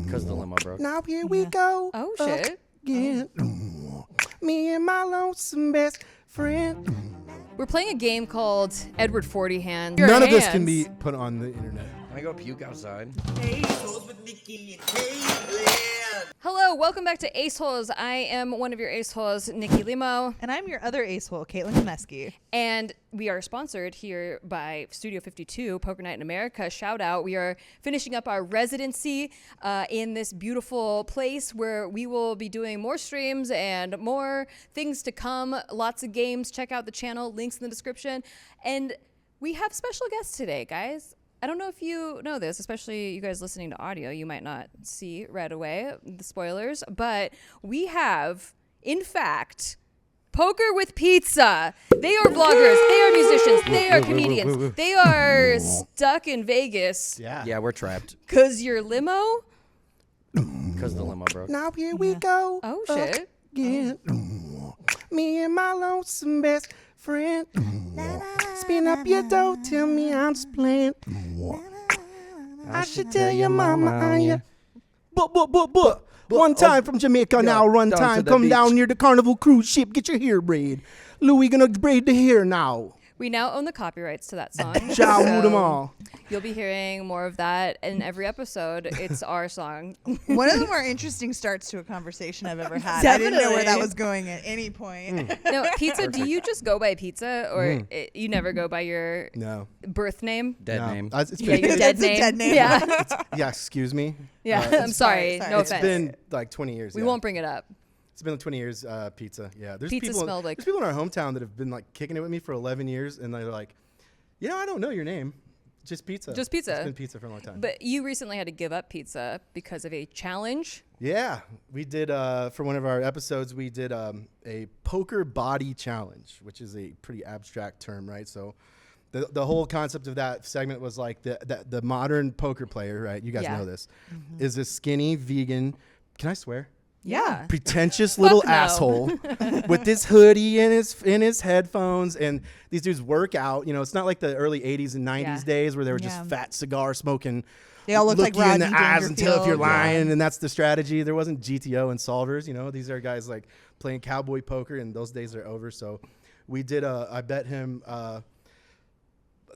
Because the limo broke. Now here we go. Oh, shit. Again. Me and my lonesome best friend. We're playing a game called Edward 40 Hands. None of this can be put on the internet. Can I go puke outside? Aceholes with Nikki Caitlin. Hello, welcome back to Aceholes. I am one of your Aceholes, Nikki Limo. And I'm your other acehole, Caitlin Komeski. And we are sponsored here by Studio 52, Poker Night in America. Shout out. We are finishing up our residency in this beautiful place where we will be doing more streams and more things to come. Lots of games. Check out the channel. Links in the description. And we have special guests today, guys. I don't know if you know this, especially you guys listening to audio. You might not see right away the spoilers. But we have, in fact, Poker with Pizza. They are vloggers. They are musicians. They are comedians. They are stuck in Vegas. Yeah, we're trapped. Because your limo? Because the limo broke. Now here we go. Oh, shit. Again. Me and my lonesome best friend. Spin up your dough, tell me I'm just playing. I should tell your mama I'm ya. But. One time from Jamaica, now run down to time. the Come beach. down near the Carnival cruise ship, get your hair braid. Louis gonna braid the hair now. We now own the copyrights to that song. Ja rule them all. You'll be hearing more of that in every episode. It's our song. One of the more interesting starts to a conversation I've ever had. I didn't know where that Definitely. was going at any point. No, Pizza, do you just go by Pizza or you never go by your No. birth name? Dead No. name. It's Yeah, been, your dead It's a name. dead name. Yeah. yeah, excuse me. Yeah, I'm sorry. sorry. No It's offense. been like 20 years. We yeah. won't bring it up. It's been like 20 years, pizza. Yeah, there's Pizza people. smelled like- There's people in our hometown that have been like kicking it with me for 11 years, and they're like, I don't know your name, just pizza. Just Pizza. It's been pizza for a long time. But you recently had to give up pizza because of a challenge. Yeah, we did for one of our episodes. We did a poker body challenge, which is a pretty abstract term, right? So, the whole concept of that segment was like the modern poker player, right? You guys Yeah. know this, is a skinny vegan. Can I swear? Yeah. Pretentious little no. asshole with this hoodie and his headphones, and these dudes work out. You know, it's not like the early 80s and 90s Yeah. days where they were just Yeah. fat cigar smoking. They all look like you in the Rodney eyes and tell if you're Dangerfield. lying, and that's the strategy. There wasn't GTO and solvers. You know, these are guys like playing cowboy poker, and those days are over. So we did. I bet him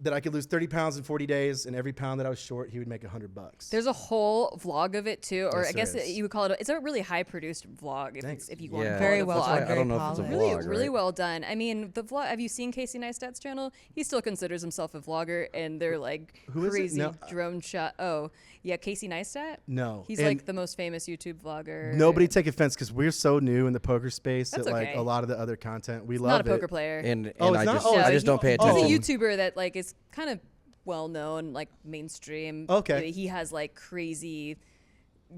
that I could lose 30 pounds in 40 days, and every pound that I was short, he would make $100. There's a whole vlog of it too, or Yes, I guess there is. you would call it. It's a really high produced vlog. Thanks. If you want Yeah, to Very call it a well that's why vlog. done, I don't know very if it's a polished. vlog. Really, really right? well done. I mean, the vlog. Have you seen Casey Neistat's channel? He still considers himself a vlogger, and they're like Who is it? crazy No. drone shot. Oh, yeah, Casey Neistat. No, He's and like the most famous YouTube vlogger. nobody take offense because we're so new in the poker space That's that like okay. a lot of the other content we He's love not a poker it. player. And Oh, it's I not? just Oh, I is just he- don't pay oh. attention. He's a YouTuber that like is kind of well known, like mainstream. Okay. He has like crazy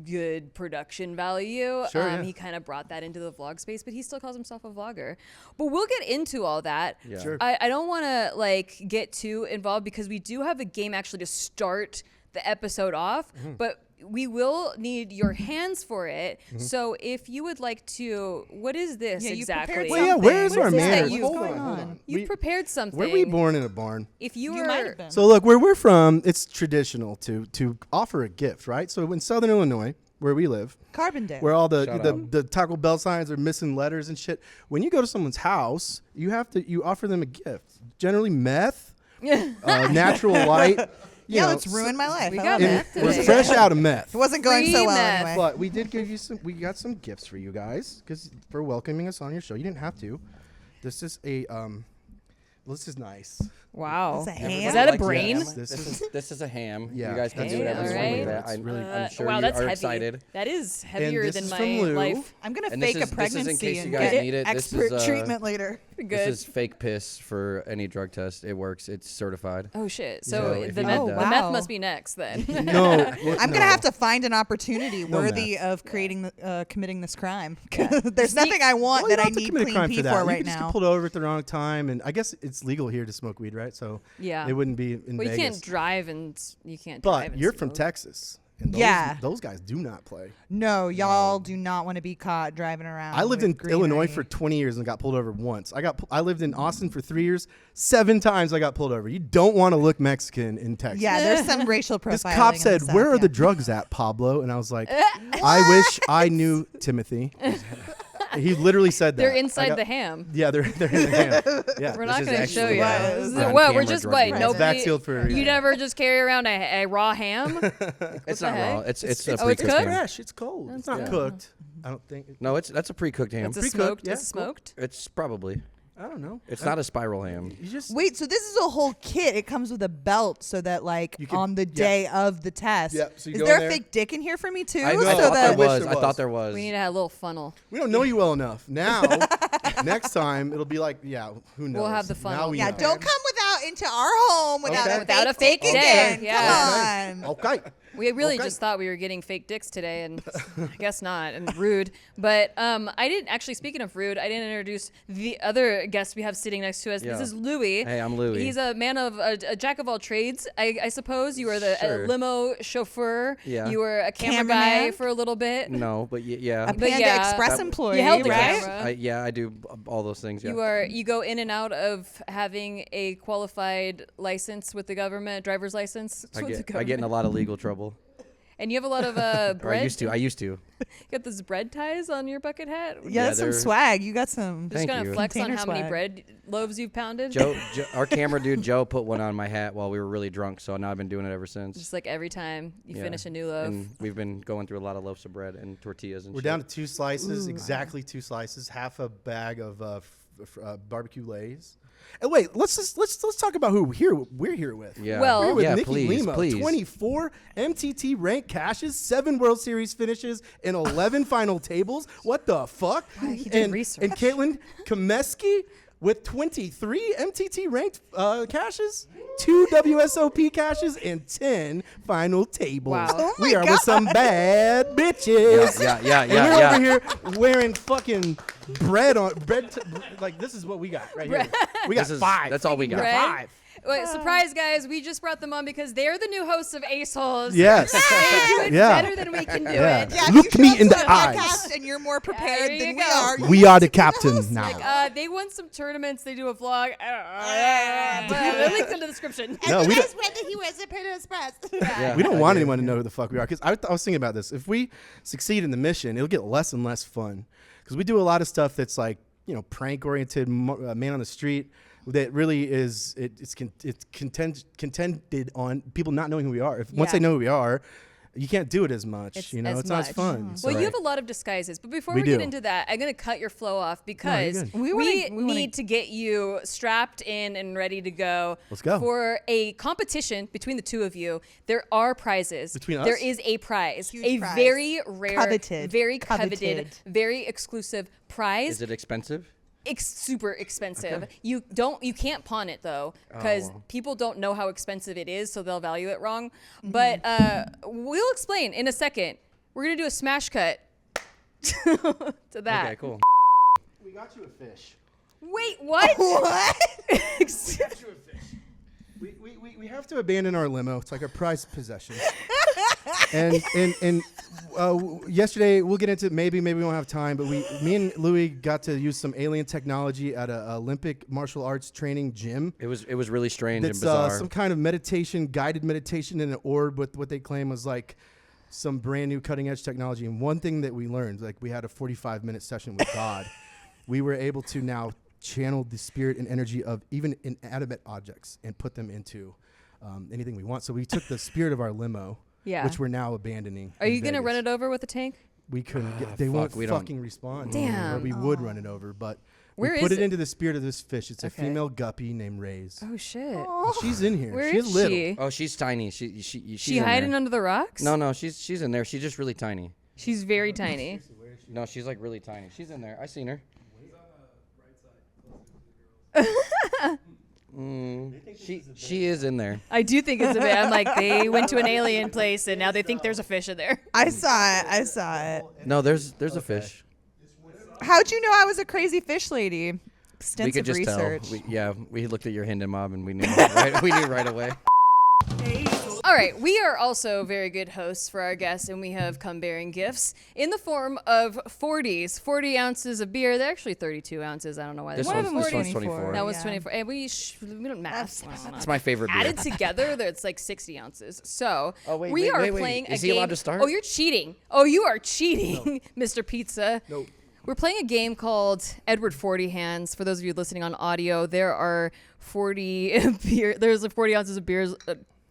good production value. Sure, yeah. He kind of brought that into the vlog space, but he still calls himself a vlogger. But we'll get into all that. Yeah. Sure. I don't want to like get too involved because we do have a game actually to start the episode off, but we will need your hands for it. So if you would like to, what is this Yeah, you exactly? prepared Well, yeah, where's What our is this man? that you- Hold What's on, going hold on? on. You've prepared something. Were we born in a barn? If you You were, might have been. So look, where we're from, it's traditional to offer a gift, right? So in Southern Illinois, where we live, Carbondale. where all the Shout out. the Taco Bell signs are missing letters and shit, when you go to someone's house, you offer them a gift. Generally meth, natural light. You yeah, know, let's ruin my life. We I got love it. meth We're today. fresh out of meth. It wasn't going Free so well meth. anyway. But we did give you some. We got some gifts for you guys for welcoming us on your show. You didn't have to. This is a This is nice. Wow. Is that Everybody ham? Is that a likes brain? ham. This is a ham. Yeah. You guys can do Ham, whatever you want alright. with that. It's really- I'm sure wow, you that's are heavy. excited. That is heavier this than is my from Lou. life. I'm gonna And fake this a is in pregnancy case you and guys get need it. This expert is, treatment later. Good. This is fake piss for any drug test. It works. It's certified. Oh shit. So So if the you meth, need the that- meth Wow. must be next then. No, I'm gonna have to find an opportunity No worthy meth. of creating, committing this crime. Yeah. There's nothing I want Well, you that don't I have to need commit a clean crime pee for for that. You right could just now. get pulled over at the wrong time, and I guess it's legal here to smoke weed, right? So Yeah. it wouldn't be in Well, you Vegas. can't drive and you can't. drive But and you're from smoke. Texas, And those guys do not play. No, y'all do not want to be caught driving around. I lived with in greenery. Illinois for 20 years and got pulled over once. I lived in Austin for 3 years. 7 times I got pulled over. You don't want to look Mexican in Texas. Yeah, there's some racial profiling. This cop in said, the South, "Where are yeah. the drugs at, Pablo?" And I was like, "I wish I knew Timothy." He literally said that. They're inside the ham. Yeah, they're in the ham. Yeah. We're This not is going to show actually you. a This is- on What? We're camera just drug what? dealer. Nobody. Back sealed for a You reason. never just carry around a raw ham? It's not raw. It's a it's pre-cooked cooked? ham. fresh. It's cold. It's not good. cooked. I don't think. No, that's a pre-cooked ham. It's a Pre-cooked, smoked. yeah, It's cool. smoked. It's probably. I don't know. It's not a spiral ham. You just Wait, so this is a whole kit. It comes with a belt so that, like, You can- on the day of the test. Yep, so you is go there in a there. fake dick in here for me too? I know. So I thought that there wish was. there I was. thought there was. We need to have a little funnel. we don't know you well enough. Now, next time it'll be like, yeah, who knows? We'll have the Now funnel. we yeah, know. don't come into our home without a fake dick. again. Yeah. Come on. Okay. We really Okay. just thought we were getting fake dicks today, and I guess not, and rude. But I didn't actually, speaking of rude, I didn't introduce the other guest we have sitting next to us. Yeah. This is Louis. Hey, I'm Louis. He's a man of a jack of all trades, I suppose. You were the Sure. limo chauffeur. Yeah. You were a camera guy Cameraman. for a little bit. No, but yeah. A But Panda yeah. Express That- employee, You held the right? camera. Yeah, I do all those things. Yeah. You go in and out of having a qualified license with the government, driver's license. I with the get government. in a lot of legal trouble. And you have a lot of Or bread. I used to. You got those bread ties on your bucket hat. Yeah, that's some they're- swag. You got some. Just Thank gonna you. flex on Container how many swag. bread loaves you've pounded. Joe, our camera dude Joe put one on my hat while we were really drunk, so now I've been doing it ever since. Just like every time you Yeah. finish a new loaf. And we've been going through a lot of loaves of bread and tortillas and We're shit. down to 2 slices, exactly 2 slices, half a bag of barbecue Lays. And wait, let's talk about who we're here with. Yeah. Well- We're here with yeah, Nikki please, Limo, please. 24 MTT ranked cashes, 7 World Series finishes, and 11 final tables. What the fuck? He did and, research. And Caitlin Komeski with 23 MTT ranked cashes, 2 WSOP cashes, and 10 final tables. Wow. Oh we my are with some bad bitches. Yeah. And we're over here wearing fucking bread. Like, this is what we got right here. We got This is- 5. That's all we got. Bread. 5. Wait, surprise, guys! We just brought them on because they're the new hosts of Aceholes. Yes. They do it Yeah. better than we can do Yeah. it. Yeah, if Look you me show up in to the a eyes. podcast and you're more prepared there you than we go. are. you We need are to the be host. captains now. Like, they won some tournaments. They do a vlog. But links in the description. No, we don't. read that he was a Panda Express. Yeah, We don't I want do. anyone to know who the fuck we are. Because I was thinking about this. If we succeed in the mission, it'll get less and less fun. Because we do a lot of stuff that's like, prank oriented, man on the street. That really is it's contended on people not knowing who we are. Once Yeah. they know who we are, you can't do it as much. It's It's not as much. fun. Well, So- you have a lot of disguises, but before We we get do. into that, I'm going to cut your flow off because good. we, We wanna- need to get you strapped in and ready to go. Let's go. For a competition between the two of you. There are prizes. Between us? There is a prize. Huge a prize. very rare, Coveted. very coveted, Coveted. very exclusive prize. Is it expensive? Super expensive. You can't pawn it though, because people don't know how expensive it is, so they'll value it wrong. But we'll explain in a second. We're gonna do a smash cut to that. Okay, cool. We got you a fish. Wait, what? What? We have to abandon our limo. It's like our prized possession. and yesterday, we'll get into it. Maybe we won't have time, but me and Louis got to use some alien technology at a Olympic martial arts training gym. It was really strange That's and bizarre. some kind of guided meditation in an orb with what they claim was like some brand new cutting edge technology. And one thing that we learned, like we had a 45-minute session with God, we were able to now channel the spirit and energy of even inanimate objects and put them into anything we want. So we took the spirit of our limo, Yeah. which we're now abandoning. Are you gonna run it over with a tank? We couldn't get. They fuck, won't we don't- fucking respond. Damn. Or we would run it over, but Where we put is it it? into the spirit of this fish. It's a Okay. female guppy named Ray's. Oh shit. And she's in here. Where she's is little. she? Oh, she's tiny. She's She in hiding there. under the rocks? No, she's in there. She's just really tiny. She's very tiny. No, she's like really tiny. She's in there. I seen her. She is in there. I do think it's a bit. I'm like, they went to an alien place and now they think there's a fish in there. I saw it. No, there's a fish. How'd you know I was a crazy fish lady? We Extensive could just research. tell. We looked at your Hinden mob and we knew right away. All right, we are also very good hosts for our guests, and we have come bearing gifts in the form of 40s, 40 ounces of beer. They're actually 32 ounces. I don't know why. This they're one's 40. 24. That was Yeah. 24. And we don't math. It's my favorite beer. Added together, it's like 60 ounces. So Oh, wait, we wait, are wait, wait. playing Is a he game. allowed to start? Oh, you're cheating. Oh, you are cheating, Mr. Pizza. Nope. We're playing a game called Edward 40 Hands. For those of you listening on audio, there are 40 beer. There's like 40 ounces of beers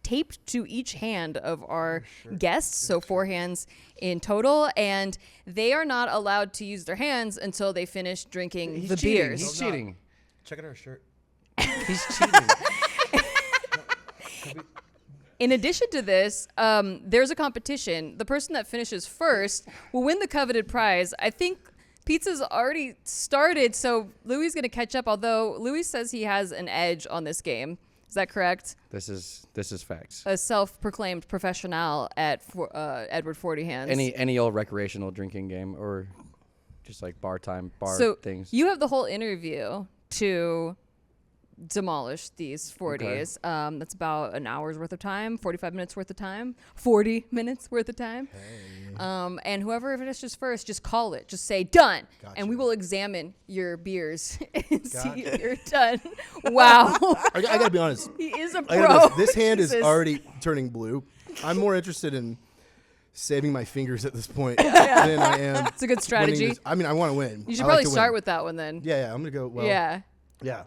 taped to each hand of our guests, so 4 hands in total, and they are not allowed to use their hands until they finish drinking He's the cheating. beers. He's cheating. Check out our shirt. He's cheating. In addition to this, there's a competition. The person that finishes first will win the coveted prize. I think pizza's already started, so Louis is going to catch up, although Louis says he has an edge on this game. Is that correct? This is facts. A self-proclaimed professional at Edward 40 Hands. Any old recreational drinking game or just like bar so things. you have the whole interview to demolish these 40s. That's about an hour's worth of time, 45 minutes worth of time, 40 minutes worth of time. And whoever finishes first, just call it. Just say done. Gotcha. And we will examine your beers and see if you're done. Wow. I gotta be honest. He is a I pro. gotta be honest. This hand is Jesus. already turning blue. I'm more interested in saving my fingers at this point than I am. It's a good strategy. winning this. I mean, I want to win. You should I probably like to start win. with that one then. Yeah, I'm gonna go. Well, Yeah. yeah.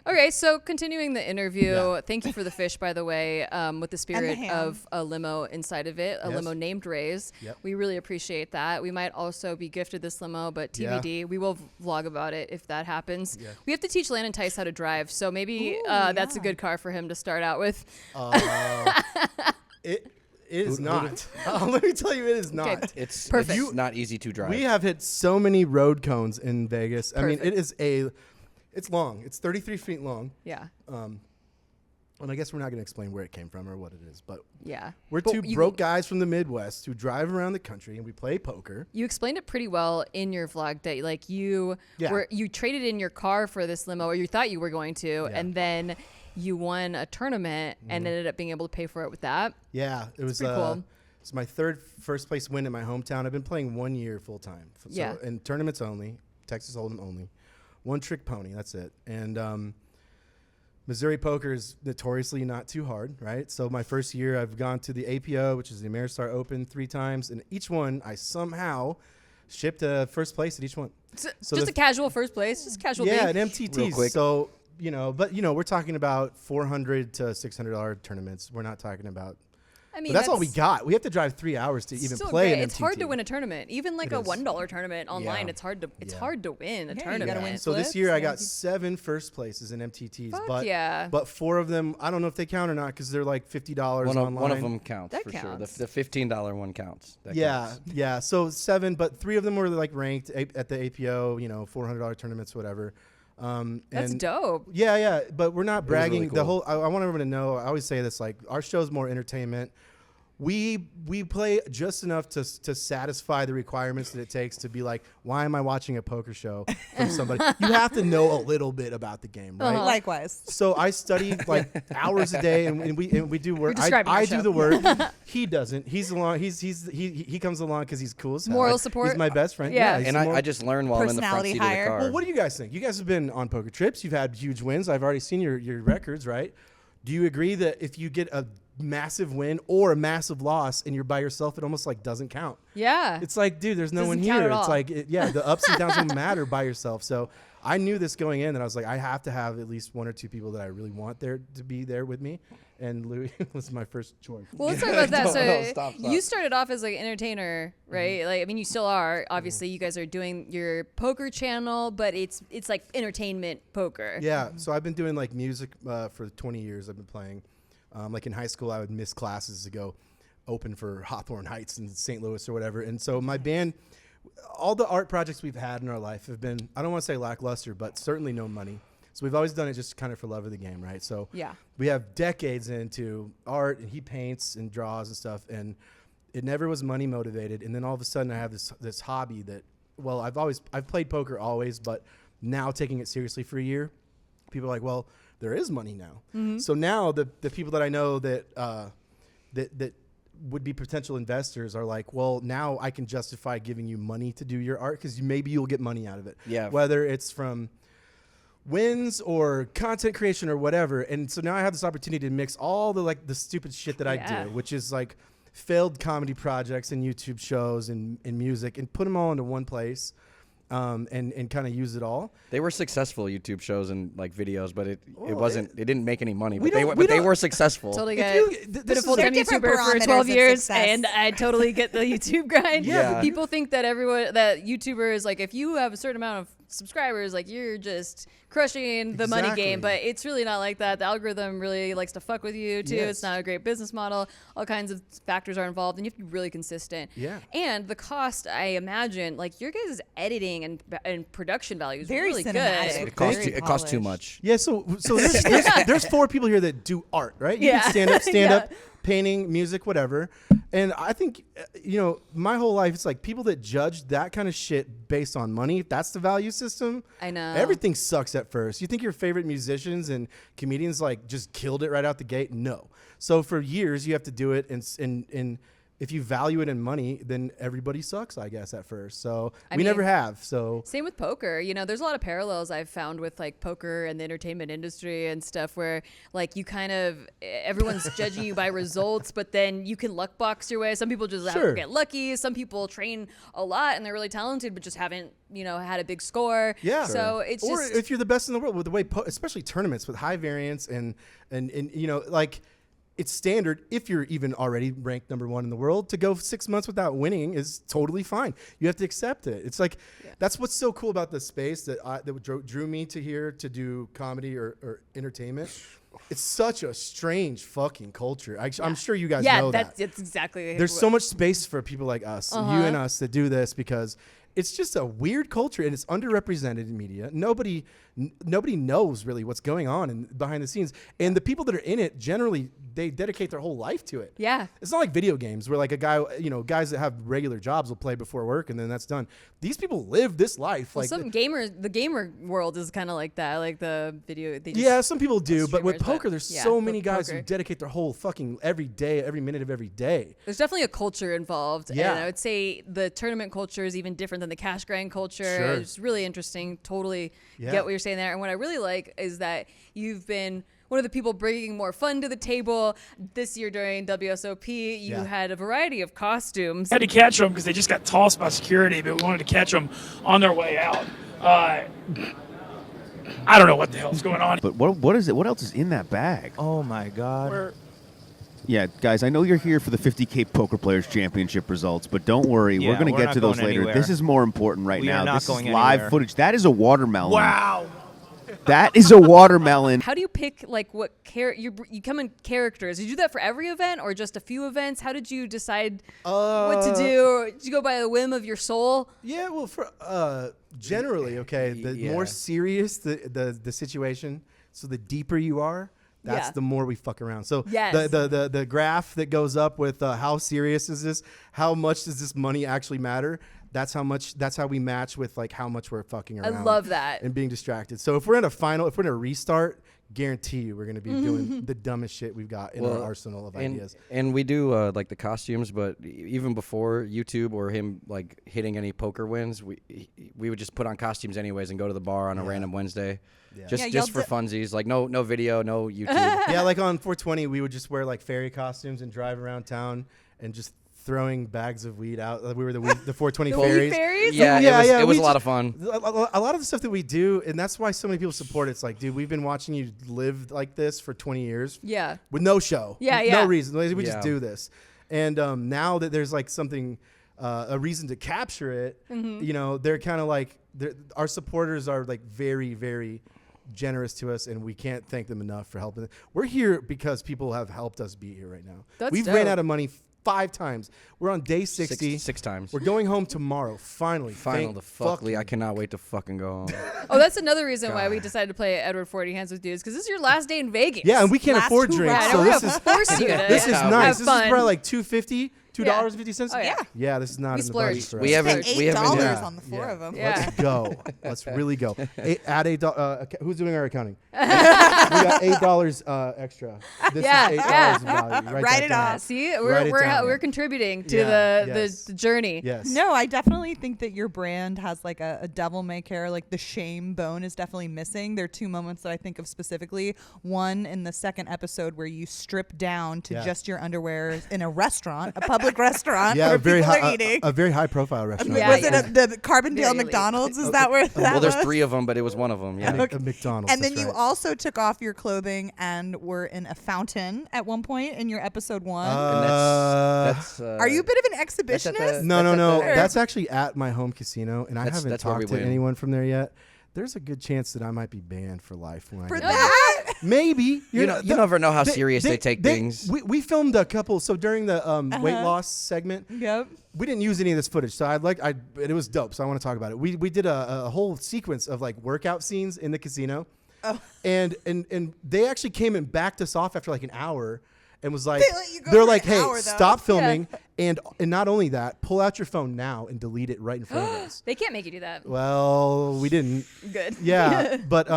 Okay, so continuing the interview, Yeah. thank you for the fish, by the way, with the spirit ham. of a limo inside of it, a Yes. limo named Ray's. Yep. We really appreciate that. We might also be gifted this limo, but TBD. Yeah. We will vlog about it if that happens. Yeah. We have to teach Landon Tice how to drive, so maybe that's a yeah. good car for him to start out with. It is not. Let me tell you, it is not. It's Perfect. It's not easy to drive. We have hit so many road cones in Vegas. I mean, Perfect. it's long. It's 33 feet long. Yeah, And I guess we're not going to explain where it came from or what it is, but yeah. we're But two you- broke guys from the Midwest who drive around the country and we play poker. You explained it pretty well in your vlog that like you Yeah. you traded in your car for this limo, or you thought you were going to, and then you won a tournament and ended up being able to pay for it with that. Yeah, it was pretty cool. It's my third first place win in my hometown. I've been playing 1 year full time. So Yeah. in tournaments only, Texas Hold'em only. One trick pony, that's it. And Missouri poker is notoriously not too hard, right? So my first year, I've gone to the APO, which is the Ameristar Open, 3 times, and each one I somehow shipped first place at each one. So So just the- a casual first place, just casual. Yeah, being. and MTTs. Real quick. So we're talking about $400 to $600 tournaments. We're not talking about. I mean, But that's all we got. We have to drive 3 hours to even still play great. an It's hard MTT. to win a tournament, even like It a is. $1 tournament online. Yeah. It's hard to Yeah. hard to win a you tournament. gotta win So this flips, year I yeah. got 7 first places in MTTs, Fuck but yeah. but 4 of them I don't know if they count or not because they're like $50 online. one of them counts That for sure. counts. The $15 one counts. That Yeah, counts. yeah. So 7, but 3 of them were like ranked at the APO. $400 tournaments, whatever. That's and dope. Yeah. But we're not was really bragging. The cool. whole I want everyone to know. I always say this: like our show's more entertainment. We play just enough to satisfy the requirements that it takes to be like, why am I watching a poker show from somebody? You have to know a little bit about the game, right? Likewise. So I study like hours a day, and we do work. describing I our do show. the work. He doesn't. He's along. He comes along because he's cool as hell. Moral support? He's my best friend. Yeah. he's And the moral- I just learned while I'm in the front Personality seat of the hire. car. Well, what do you guys think? You guys have been on poker trips. You've had huge wins. I've already seen your records, right? Do you agree that if you get a massive win or a massive loss and you're by yourself, it almost like doesn't count? Yeah. It's like, dude, there's no Doesn't one count here. at It's all. like, the ups and downs don't matter by yourself. So I knew this going in that I was like, I have to have at least 1 or 2 people that I really want there to be there with me. And Louis was my first choice. Well, let's talk about that. No, So no, stop. you started off as like an entertainer, right? Like, I mean, you still are. Obviously, you guys are doing your poker channel, but it's like entertainment poker. Yeah, so I've been doing like music for 20 years. I've been playing. Like in high school, I would miss classes to go open for Hawthorne Heights in St. Louis or whatever. And so my band, all the art projects we've had in our life have been, I don't want to say lackluster, but certainly no money. So we've always done it just kind of for love of the game, right? So Yeah. we have decades into art, and he paints and draws and stuff, and it never was money motivated. And then all of a sudden I have this hobby that, well, I've played poker always, but now taking it seriously for a year, people are like, well, there is money now. So now the people that I know that that would be potential investors are like, well, now I can justify giving you money to do your art because maybe you'll get money out of it. Yeah. Whether it's from wins or content creation or whatever. And so now I have this opportunity to mix all the stupid shit that I do, which is like failed comedy projects and YouTube shows and music, and put them all into one place. And kind of use it all. They were successful YouTube shows and like videos, but it didn't make any money. We But don't- they were successful. Totally If get you- it. th- Been a this is- full-time They're different YouTuber for barometers 12 of years, success. and I totally get the YouTube grind. Yeah. People think that that YouTubers, like, if you have a certain amount of subscribers, like, you're just crushing the money Exactly. game. But it's really not like that. The algorithm really likes to fuck with you too. Yes. It's not a great business model. All kinds of factors are involved, and you have to be really consistent. Yeah. And the cost, I imagine, like, your guys' editing and production value is Very really cinematic. good. It costs too much. Yeah, so there's 4 people here that do art, right? You Yeah. can stand up, Yeah. painting, music, whatever. And I think, my whole life, it's like people that judge that kind of shit based on money, if that's the value system. I know. Everything sucks at first. You think your favorite musicians and comedians like just killed it right out the gate? No. So for years you have to do it, and if you value it in money, then everybody sucks, I guess, at first. So we never have. So Same with poker. There's a lot of parallels I've found with like poker and the entertainment industry and stuff where like you kind of, everyone's judging you by results, but then you can luck box your way. Some people just get lucky. Some people train a lot and they're really talented, but just haven't, had a big score. yeah. So it's or just, if you're the best in the world with the way, especially tournaments with high variance and like it's standard if you're even already ranked number 1 in the world to go 6 months without winning is totally fine. You have to accept it. It's like that's what's so cool about the space that drew me to here to do comedy or entertainment. It's such a strange fucking culture. I'm sure you guys know that. that's exactly. There's so much space for people like us, you and us, that do this because it's just a weird culture and it's underrepresented in media. Nobody knows really what's going on behind the scenes. And the people that are in it, generally, they dedicate their whole life to it. Yeah. It's not like video games where like a guy, guys that have regular jobs will play before work and then that's done. These people live this life. Well, like some gamers, the gamer world is kind of like that, like the video. They just, yeah, some people do, but with streamers, poker, there's yeah, so with many guys who poker. dedicate their whole fucking every day, every minute of every day. There's definitely a culture involved. Yeah. And I would say the tournament culture is even different than the cash grind culture. Sure. It's really interesting. Totally Yeah. get what you're saying there. And what I really like is that you've been one of the people bringing more fun to the table. This year during WSOP, you Yeah. had a variety of costumes. Had to catch them because they just got tossed by security, but we wanted to catch them on their way out. I don't know what the hell's going on. But what is it? What else is in that bag? Oh my God. We're- Yeah, guys, I know you're here for the 50K Poker Players Championship results, but don't worry, Yeah, we're going to we're get not to those going later. anywhere. This is more important right We now. are not This going is live anywhere. footage. That is a watermelon. Wow. That is a watermelon. How do you pick like what you come in characters? Did you do that for every event or just a few events? How did you decide what to do? Did you go by the whim of your soul? Yeah, well, for generally, okay, the more serious the situation, so the deeper you are, that's Yeah. the more we fuck around. So Yes. the graph that goes up with how serious is this? How much does this money actually matter? That's how we match with like how much we're fucking I around. love that. And being distracted. So if we're in a restart, guarantee you we're going to be doing the dumbest shit we've got in our arsenal of ideas. And we do like the costumes, but even before YouTube or him like hitting any poker wins, we would just put on costumes anyways and go to the bar on a random Wednesday, just for funsies. Like no video, no YouTube. Yeah, like on 420, we would just wear like fairy costumes and drive around town and just throwing bags of weed out. We were the 420 fairies. Fairies? Yeah, it was we a lot just- of fun. A lot of the stuff that we do, and that's why so many people support it. It's like, dude, we've been watching you live like this for 20 years. Yeah. With no show. Yeah, No yeah. reason. We just Yeah. do this. And now that there's like something, a reason to capture it, they're kind of like, our supporters are like very, very generous to us, and we can't thank them enough for helping. We're here because people have helped us be here right now. That's We've dope. ran out of money 5 times. We're on day 60. Six times. We're going home tomorrow. Finally. Final the fuck, Lee. I cannot wait to fucking go home. Oh, that's another reason why we decided to play Edward 40 Hands with Dudes, because this is your last day in Vegas. Yeah, and we can't Last afford hurrah. drinks, I so know, this we're is gonna force you to this is have nice. This is fun. probably like $250 $2.50. Oh, yeah. Yeah, this is not We in the budget splurged. for We us. haven't. Spent We haven't. $8 Yeah. on the four of them. Yeah. Let's go. Let's really go. Add who's doing our accounting? We got $8 extra. This Yeah, is $8 yeah. of value. Write that it down. off. See, Write it down. we're contributing to Yeah, the yes. journey. Yes. No, I definitely think that your brand has like a devil may care. Like the shame bone is definitely missing. There are two moments that I think of specifically. One in the second episode where you strip down to just your underwear in a restaurant, a public restaurant Yeah, where a very people high, are eating. a very high profile restaurant. Yeah, Was yeah. it the Carbondale Very elite. McDonald's? Is that where that Well, there's was? 3 of them, but it was one of them. Yeah. A McDonald's. And then that's you right. also took off your clothing and were in a fountain at one point in your episode 1. And that's. Are you a bit of an that's at the- exhibitionist? No. the- That's actually at my home casino, and I That's- haven't that's where we talked to win. anyone from there yet. There's a good chance that I might be banned for life when I For get back. that? Maybe. You never know how serious they take things. We filmed a couple. So during the weight loss segment, Yep. we didn't use any of this footage. So it was dope. So I want to talk about it. We did a whole sequence of like workout scenes in the casino. Oh. And they actually came and backed us off after like an hour and was like, They let you go they're for like, an hey, hour, though." stop filming. And not only that, pull out your phone now and delete it right in front of us. They can't make you do that. Well, we didn't. Good. Yeah, but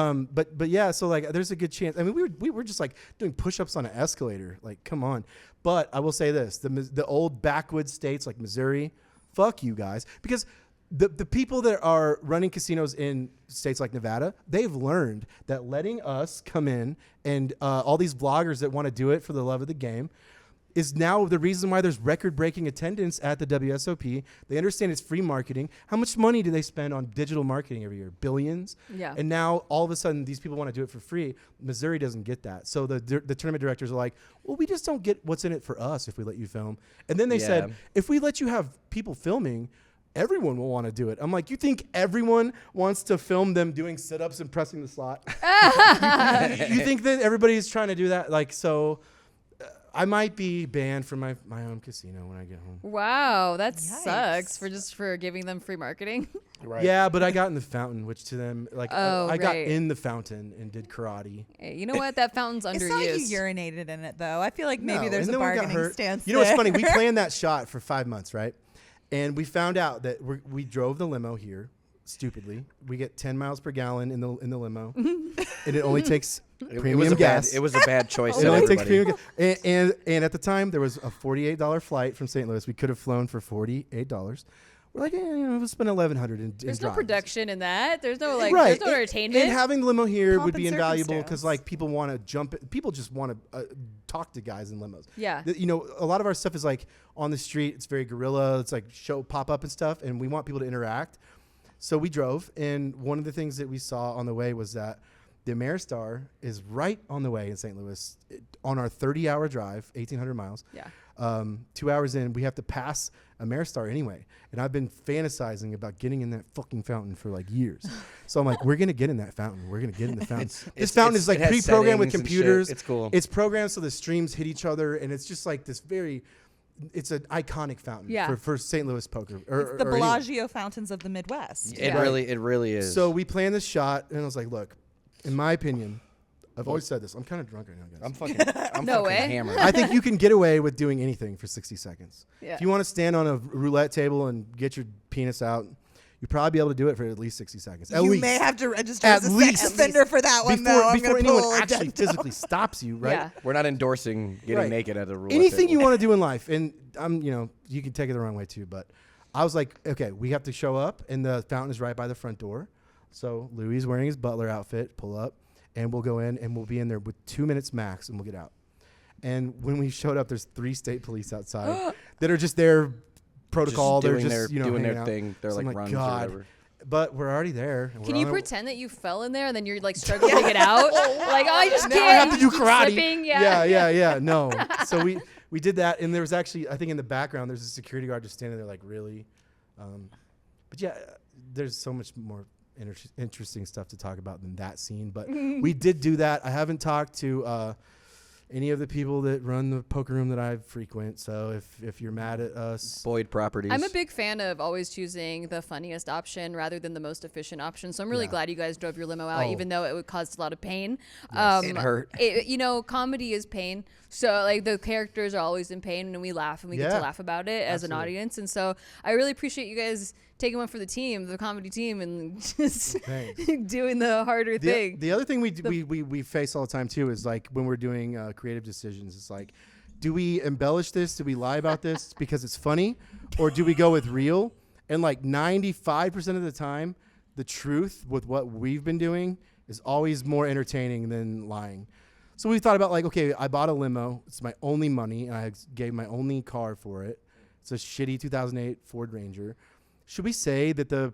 yeah. So like, there's a good chance. I mean, we were just like doing push-ups on an escalator. Like, come on. But I will say this: the old backwoods states like Missouri, fuck you guys, because the people that are running casinos in states like Nevada, they've learned that letting us come in and all these vloggers that want to do it for the love of the game is now the reason why there's record-breaking attendance at the WSOP. They understand it's free marketing. How much money do they spend on digital marketing every year? Billions. Yeah. And now all of a sudden these people want to do it for free. Missouri doesn't get that. So the tournament directors are like, well, we just don't get what's in it for us if we let you film. And then they said, if we let you have people filming, everyone will want to do it. I'm like, you think everyone wants to film them doing sit-ups and pressing the slot? you think that everybody's trying to do that? Like, so I might be banned from my own casino when I get home. Wow, that Yikes. sucks for giving them free marketing. Right. Yeah, but I got in the fountain, which to them, like, Oh, I got right. in the fountain and did karate. Hey, you know what? That fountain's It's not like underused. you urinated in it, though. I feel like maybe No, there's and a no one got bargaining hurt. stance. You know what's there. funny? We planned that shot for 5 months, right? And we found out that we drove the limo here. Stupidly, we get 10 miles per gallon in the limo, and it only takes premium gas. It was a bad choice. It of only takes everybody. premium gas. And at the time there was a $48 flight from St. Louis. We could have flown for $48. We're like, we'll spend $1,100 There's no drive. production in that. There's no like. Right. There's no entertainment. And having the limo here Pomp would and be invaluable because circumstance. like people want to jump. People just want to talk to guys in limos. Yeah. A lot of our stuff is like on the street. It's very guerrilla. It's like show pop up and stuff, and we want people to interact. So we drove, and one of the things that we saw on the way was that the Ameristar is right on the way in St. Louis on our 30-hour drive, 1,800 miles. Yeah. 2 hours in, we have to pass Ameristar anyway. And I've been fantasizing about getting in that fucking fountain for like years. So I'm like, we're going to get in that fountain. We're going to get in the fountain. This fountain is like it has pre-programmed with settings and shit. computers. It's cool. It's programmed so the streams hit each other. And it's just like this it's an iconic fountain Yeah. for St. Louis poker. It's the or anywhere. Bellagio fountains of the Midwest. It really is. So we planned this shot, and I was like, look, in my opinion, I've always said this. I'm kind of drunk right now, guys. I'm No fucking way. hammered. I think you can get away with doing anything for 60 seconds. Yeah. If you want to stand on a roulette table and get your penis out, you'd probably be able to do it for at least 60 seconds. At You least. may have to register At as a least. sex offender for that one, though. I'm before gonna anyone pull a actually addendum. physically stops you, right? Yeah. We're not endorsing getting Right. naked at a roulette Anything table. you want to do in life, and you can take it the wrong way too, but I was like, okay, we have to show up, and the fountain is right by the front door. So Louis is wearing his butler outfit, pull up, and we'll go in, and we'll be in there with 2 minutes max, and we'll get out. And when we showed up, there's 3 state police outside that are just there, protocol. Just They're doing just their, doing hanging their out. thing. They're So I'm like runs or God. whatever. But we're already there. and Can we're you on our- pretend that you fell in there and then you're like struggling to get out? Like, oh, I just Now can't. I have to You do keep karate. slipping. Yeah. Yeah. No. So we did that, and there was actually, I think in the background, there's a security guard just standing there like, really? But yeah, there's so much more interesting stuff to talk about than that scene. But we did do that. I haven't talked to any of the people that run the poker room that I frequent. So if you're mad at us, Boyd Properties. I'm a big fan of always choosing the funniest option rather than the most efficient option. So I'm really glad you guys drove your limo out, even though it would cause a lot of pain. It hurt. Comedy is pain. So like the characters are always in pain, and we laugh, and we get to laugh about it as an audience. And so I really appreciate you guys taking one for the team, the comedy team, and just doing the harder thing. The other thing we face all the time too is like when we're doing creative decisions. It's like, do we embellish this? Do we lie about this because it's funny, or do we go with real? And like 95% of the time, the truth with what we've been doing is always more entertaining than lying. So we thought about like, okay, I bought a limo. It's my only money, and I gave my only car for it. It's a shitty 2008 Ford Ranger. Should we say that the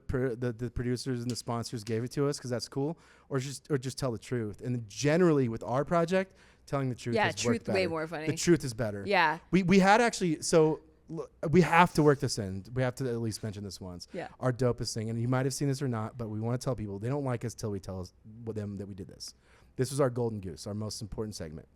producers and the sponsors gave it to us because that's cool, or just tell the truth? And generally with our project, telling the truth has worked better. Way more funny. The truth is better. Yeah. We had actually, so we have to work this in. We have to at least mention this once. Yeah. Our dopest thing, and you might have seen this or not, but we want to tell people they don't like us till we tell them that we did this. This was our golden goose, our most important segment.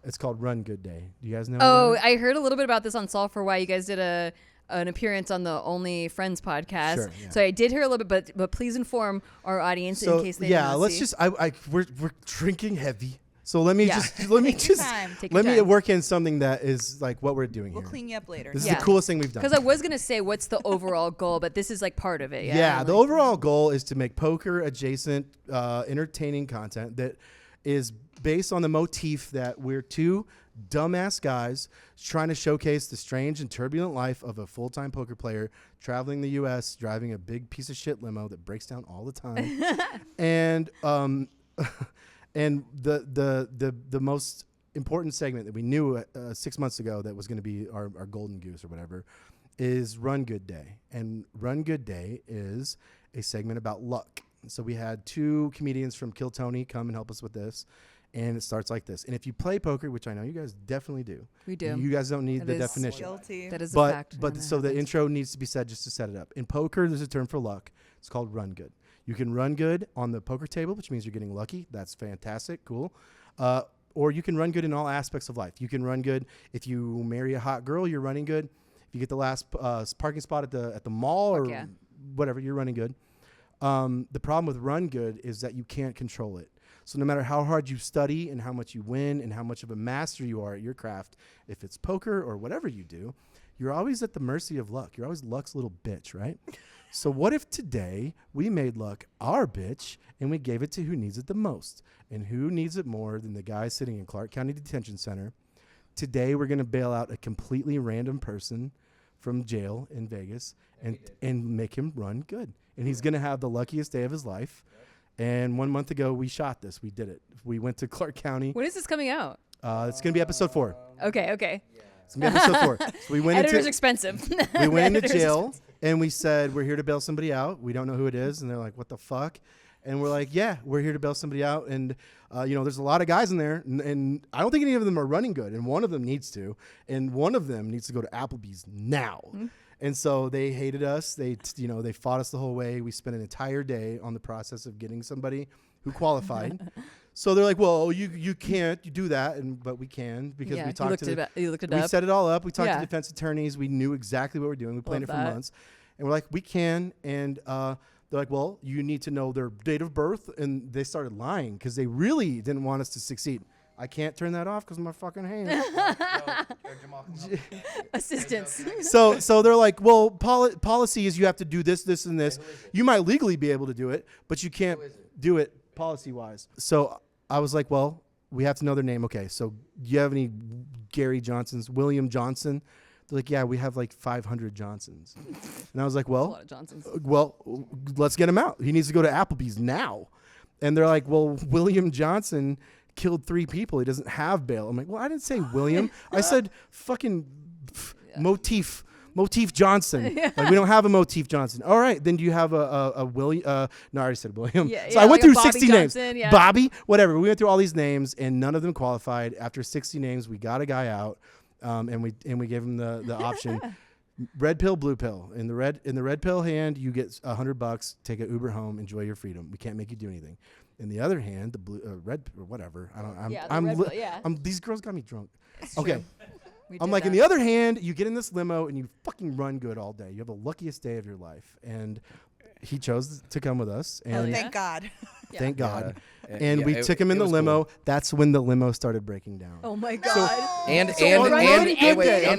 It's called Run Good Day. Do you guys know? Oh, I heard a little bit about this on Solve for Why. You guys did an appearance on the Only Friends podcast. Sure, yeah. So I did hear a little bit, but please inform our audience in case they didn't let's see. just we're drinking heavy. So let me Take your work in something that is like what we're doing We'll here. clean you up later. This is the coolest thing we've done. Because I was going to say, what's the overall goal? But this is like part of it. Yeah, the overall goal is to make poker adjacent, entertaining content that is based on the motif that we're two dumbass guys trying to showcase the strange and turbulent life of a full-time poker player traveling the U.S., driving a big piece of shit limo that breaks down all the time. And the most important segment that we knew 6 months ago that was going to be our golden goose or whatever is Run Good Day. And Run Good Day is a segment about luck. So we had two comedians from Kill Tony come and help us with this. And it starts like this. And if you play poker, which I know you guys definitely do. We do. You guys don't need the definition. Guilty. That is a But fact. so the intro needs to be said just to set it up. In poker, there's a term for luck. It's called run good. You can run good on the poker table, which means you're getting lucky. That's fantastic. Cool. Or you can run good in all aspects of life. You can run good if you marry a hot girl, you're running good. If you get the last parking spot at the mall or whatever, you're running good. The problem with run good is that you can't control it. So no matter how hard you study and how much you win and how much of a master you are at your craft, if it's poker or whatever you do, you're always at the mercy of luck. You're always luck's little bitch, right? So what if today we made luck our bitch and we gave it to who needs it the most? And who needs it more than the guy sitting in Clark County Detention Center? Today we're going to bail out a completely random person from jail in Vegas and make him run good. And he's going to have the luckiest day of his life. And 1 month ago, we shot this. We did it. We went to Clark County. When is this coming out? It's going to be episode 4. Okay. It's going to be episode 4. So we went Editor's expensive. We went into jail, and we said, we're here to bail somebody out. We don't know who it is. And they're like, what the fuck? And we're like, yeah, we're here to bail somebody out. And, there's a lot of guys in there. And I don't think any of them are running good. And one of them needs to. And one of them needs to go to Applebee's now. Mm-hmm. And so they hated us. They fought us the whole way. We spent an entire day on the process of getting somebody who qualified. So they're like, well, you can't do that, but we can because we talked you looked it we up. set it all up. We talked to defense attorneys. We knew exactly what we're doing. We planned it for months, and we're like, we can. And they're like, well, you need to know their date of birth, and they started lying because they really didn't want us to succeed. I can't turn that off because of my fucking hand. Assistance. So they're like, well, policy is you have to do this, this, and this. You might legally be able to do it, but you can't do it policy-wise. So I was like, well, we have to know their name. Okay, so do you have any Gary Johnsons? William Johnson? They're like, yeah, we have like 500 Johnsons. And I was like, a lot of Johnsons. Well, let's get him out. He needs to go to Applebee's now. And they're like, well, William Johnson killed 3 people. He doesn't have bail. I'm like, well, I didn't say William. I said fucking Motif Johnson. Like, we don't have a Motif Johnson. All right, then do you have a William? No, I already said William. So I went through Bobby 60 Johnson, names. yeah. Bobby, whatever. We went through all these names, and none of them qualified. After 60 names, we got a guy out, and we gave him the option. Red pill, blue pill. In the red pill hand, you get $100. Take an Uber home. Enjoy your freedom. We can't make you do anything. In the other hand, the blue, red or whatever. I don't. These girls got me drunk. Okay. I'm like, in the other hand, you get in this limo and you fucking run good all day. You have the luckiest day of your life. And he chose to come with us. And thank God. Thank God. And we took him in the limo. Cool. That's when the limo started breaking down. Oh my God. I'm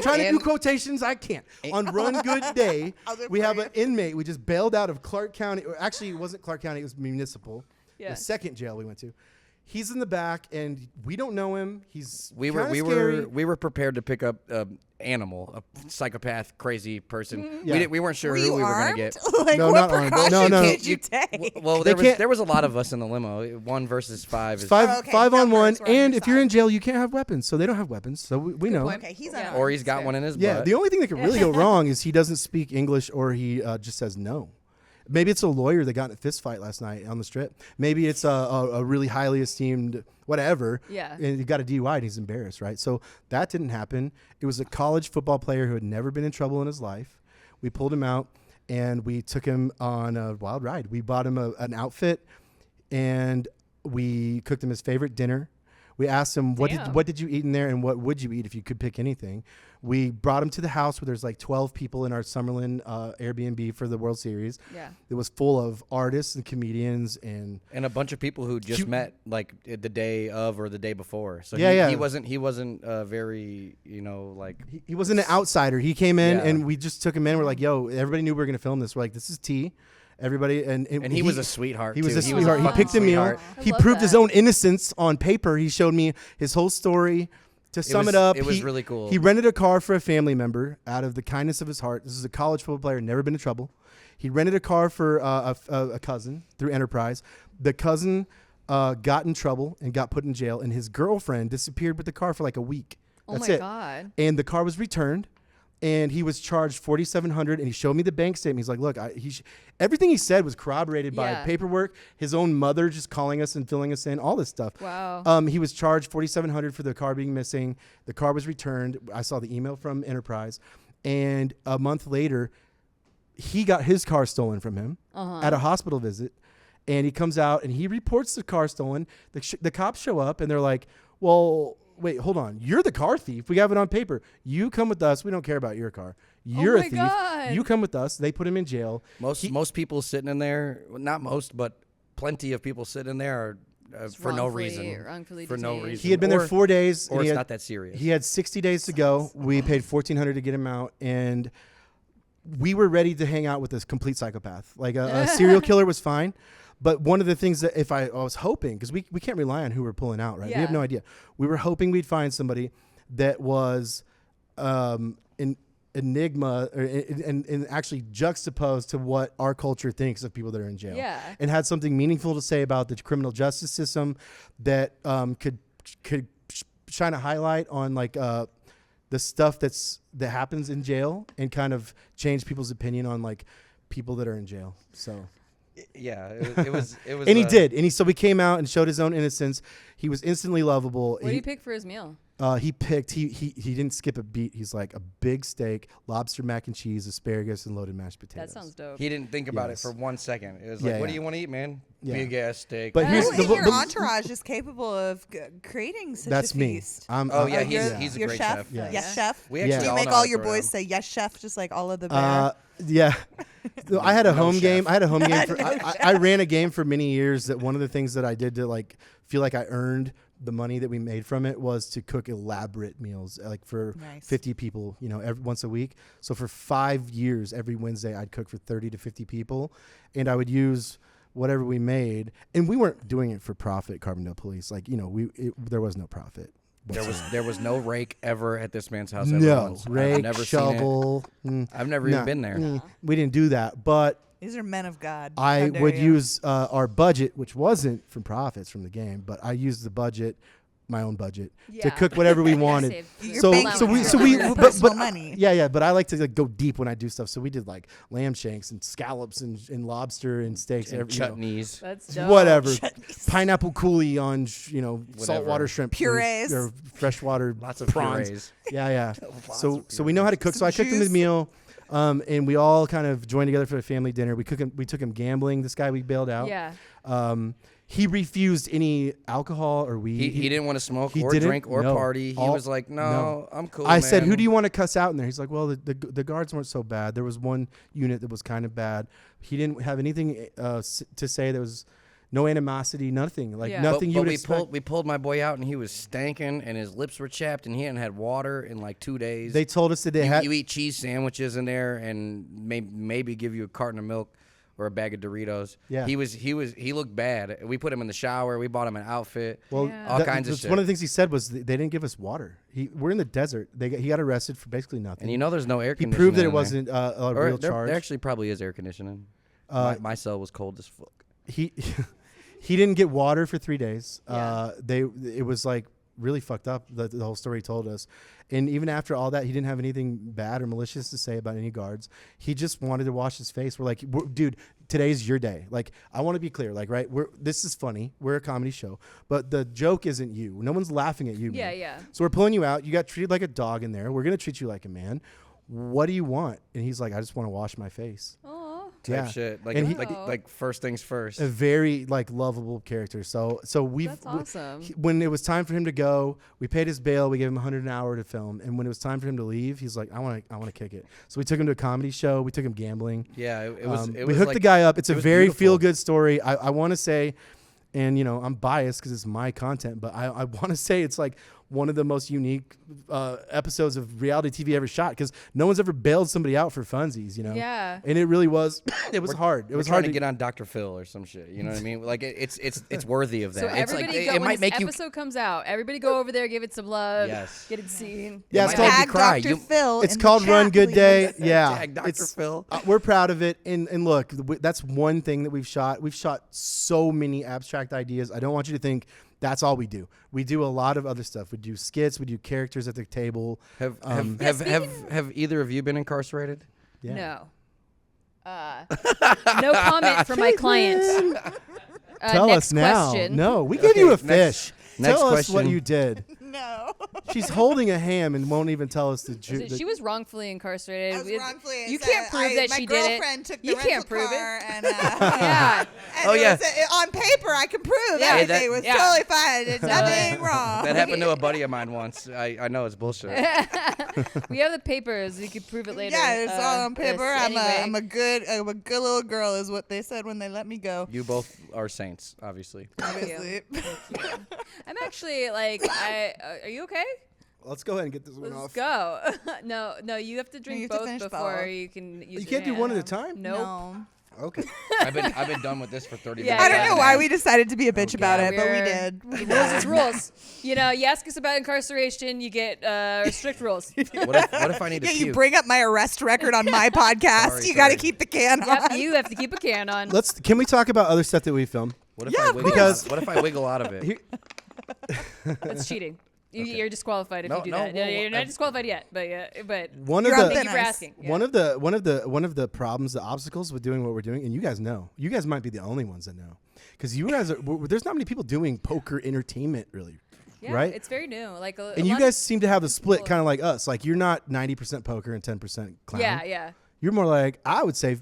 trying to do quotations. I can't. On Run Good Day, we have an inmate. We just bailed out of Clark County. Or actually, it wasn't Clark County. It was municipal. Yeah. The second jail we went to. He's in the back, and we don't know him. We were prepared to pick up animal, a psychopath, crazy person. Yeah. We weren't sure who we were going to get. Like, no, what precautions did you take? Well, there was a lot of us in the limo. 1 versus 5 is five on one. And if you're in jail, you can't have weapons. So they don't have weapons. So we know. Okay, or he's got one in his butt. Yeah, the only thing that could really go wrong is he doesn't speak English, or he just says no. Maybe it's a lawyer that got in a fist fight last night on the strip. Maybe it's a really highly esteemed whatever. Yeah. And he got a DUI and he's embarrassed, right? So that didn't happen. It was a college football player who had never been in trouble in his life. We pulled him out and we took him on a wild ride. We bought him an outfit and we cooked him his favorite dinner. We asked him, what did you eat in there and what would you eat if you could pick anything? We brought him to the house where there's like 12 people in our Summerlin Airbnb for the World Series. Yeah. It was full of artists and comedians and a bunch of people who just met like the day of or the day before. So he wasn't very, like he wasn't an outsider. He came in and we just took him in. We're like, yo, everybody knew we were going to film this. We're like, this is T. Everybody and he was a sweetheart. He was a sweetheart. He picked a meal. He proved his own innocence on paper. He showed me his whole story. To sum it up, it was really cool. He rented a car for a family member out of the kindness of his heart. This is a college football player, never been in trouble. He rented a car for a cousin through Enterprise. The cousin got in trouble and got put in jail, and his girlfriend disappeared with the car for like a week. That's it. God! And the car was returned. And he was charged $4,700, and he showed me the bank statement. He's like, "Look, everything he said was corroborated by paperwork. His own mother just calling us and filling us in, all this stuff." Wow. He was charged $4,700 for the car being missing. The car was returned. I saw the email from Enterprise, and a month later, he got his car stolen from him at a hospital visit. And he comes out and he reports the car stolen. The cops show up and they're like, "Well, wait, hold on. You're the car thief. We have it on paper. You come with us. We don't care about your car. You're a thief. God. You come with us." They put him in jail. Most people sitting in there, not most, but plenty of people sitting in there are for no reason. For no reason. He had been there 4 days. Or it's not that serious. He had 60 days to go. We paid $1,400 to get him out. And we were ready to hang out with this complete psychopath. Like a serial killer was fine. But one of the things that I was hoping, because we can't rely on who we're pulling out, right? Yeah. We have no idea. We were hoping we'd find somebody that was an enigma and actually juxtaposed to what our culture thinks of people that are in jail. Yeah. And had something meaningful to say about the criminal justice system that could shine a highlight on like the stuff that happens in jail and kind of change people's opinion on like people that are in jail. So... Yeah, it was. And he did. And so he came out and showed his own innocence. He was instantly lovable. What did he pick for his meal? He didn't skip a beat. He's like a big steak, lobster mac and cheese, asparagus, and loaded mashed potatoes. That sounds dope. He didn't think about it for 1 second. It was like, what do you want to eat, man? Yeah. Big ass steak. But here's your entourage is capable of creating such a feast. He's a great chef. Yes, chef. Do you make all your boys say yes, chef, just like all of the bear? Yeah. I had a home game. I ran a game for many years that one of the things that I did to like feel like I earned the money that we made from it was to cook elaborate meals like for 50 people, once a week. So for 5 years, every Wednesday I'd cook for 30 to 50 people, and I would use whatever we made, and we weren't doing it for profit, Carbondale Police. Like, there was no profit. There was no rake ever at this man's house. No rake, shovel. I've never even been there. We didn't do that, but these are men of God. I would use our budget, which wasn't from profits from the game, but I used the budget, my own budget, to cook whatever we wanted. But money. Yeah, but I like to go deep when I do stuff. So we did like lamb shanks and scallops and lobster and steaks and chutneys. That's dope. Whatever. Chutneys. Pineapple coulis on saltwater shrimp purees or freshwater lots of prawns. Purees. Yeah. So we know how to cook. So I cooked him his meal. And we all kind of joined together for a family dinner. We took him gambling. This guy we bailed out. Yeah. He refused any alcohol or weed. He didn't want to smoke or drink or party. He was like, no, I'm cool. I said, who do you want to cuss out in there? He's like, well, the guards weren't so bad. There was one unit that was kind of bad. He didn't have anything to say. There was no animosity, nothing. Like nothing you would expect. We pulled my boy out, and he was stanking, and his lips were chapped, and he hadn't had water in like 2 days. They told us that you eat cheese sandwiches in there, and maybe give you a carton of milk or a bag of Doritos. Yeah. He looked bad. We put him in the shower. We bought him an outfit. Well, all kinds of shit. One of the things he said was they didn't give us water. We're in the desert. He got arrested for basically nothing. And there's no air conditioning. He proved that it wasn't a real charge. There actually probably is air conditioning. My cell was cold as fuck. He didn't get water for 3 days. It was like really fucked up, the whole story he told us. And even after all that, he didn't have anything bad or malicious to say about any guards. He just wanted to wash his face. We're like, dude, today's your day. Like, I want to be clear. Like, right, this is funny. We're a comedy show. But the joke isn't you. No one's laughing at you, man. Yeah. So we're pulling you out. You got treated like a dog in there. We're going to treat you like a man. What do you want? And he's like, I just want to wash my face. Type shit. Like first things first. A very lovable character. So That's awesome. When it was time for him to go, we paid his bail. We gave him $100 an hour to film. And when it was time for him to leave, he's like, I want to kick it. So we took him to a comedy show. We took him gambling. Yeah, it was. We hooked the guy up. It's a very feel good story. I want to say, and I'm biased because it's my content, but I want to say it's like one of the most unique episodes of reality TV ever shot, because no one's ever bailed somebody out for funsies, Yeah. And it really was. It was hard. It was hard to get on Dr. Phil or some shit. You know what I mean? Like it's worthy of that. So it's everybody like, when this episode comes out, everybody go over there, give it some love. Yes. Get it seen. Yeah, it's called Tag Dr. Phil. It's called Run Good Day. Yeah, Tag Dr. Phil. We're proud of it. And look, that's one thing that we've shot. We've shot so many abstract ideas. I don't want you to think that's all we do. We do a lot of other stuff. We do skits. We do characters at the table. Have either of you been incarcerated? Yeah. No. No comment from my client. Tell next us now. question. No, we gave you a fish. Next Tell us question. what you did. No. She's holding a ham and won't even tell us the truth. She was wrongfully incarcerated. I was wrongfully. You can't prove that she did it. My girlfriend took the You rental can't prove car it. And, Yeah. and on paper, I can prove everything was totally fine. I did nothing wrong. That happened to a buddy of mine once. I know it's bullshit. We have the papers. You can prove it later. Yeah, it's all on paper. Yes, I'm a good little girl, is what they said when they let me go. You both are saints, obviously. Obviously. I'm actually are you okay? Let's go ahead and get this one off. Let's go. No, you have to drink you have to both finish before both. you can use You your can't do hand. one at a time? Nope. No. Okay. I've been done with this for 30 Yeah, minutes. I don't know why we decided to be a bitch about Yeah, it, but we we're- did. Rules is rules. You ask us about incarceration, you get strict rules. What if I need to Yeah, puke? you bring up my arrest record on my podcast. Sorry, You got to sorry. keep the can on. Yep, you have to keep a can on. Can we talk about other stuff that we filmed? What if Yeah, I of wiggle course. what if I wiggle out of it? That's cheating. You're disqualified if No, you do no, that. whoa, you're not I've- disqualified yet, but One You're of on the thin thank you for ice. asking. Yeah. one of the problems, the obstacles with doing what we're doing, and you guys know. You guys might be the only ones that know, because you guys there's not many people doing poker entertainment really. Yeah, right? It's very new. And you guys seem to have the split kind of like us. Like, you're not 90% poker and 10% clown. Yeah. You're more like, I would say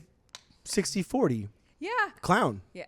60-40 Yeah. clown. Yeah.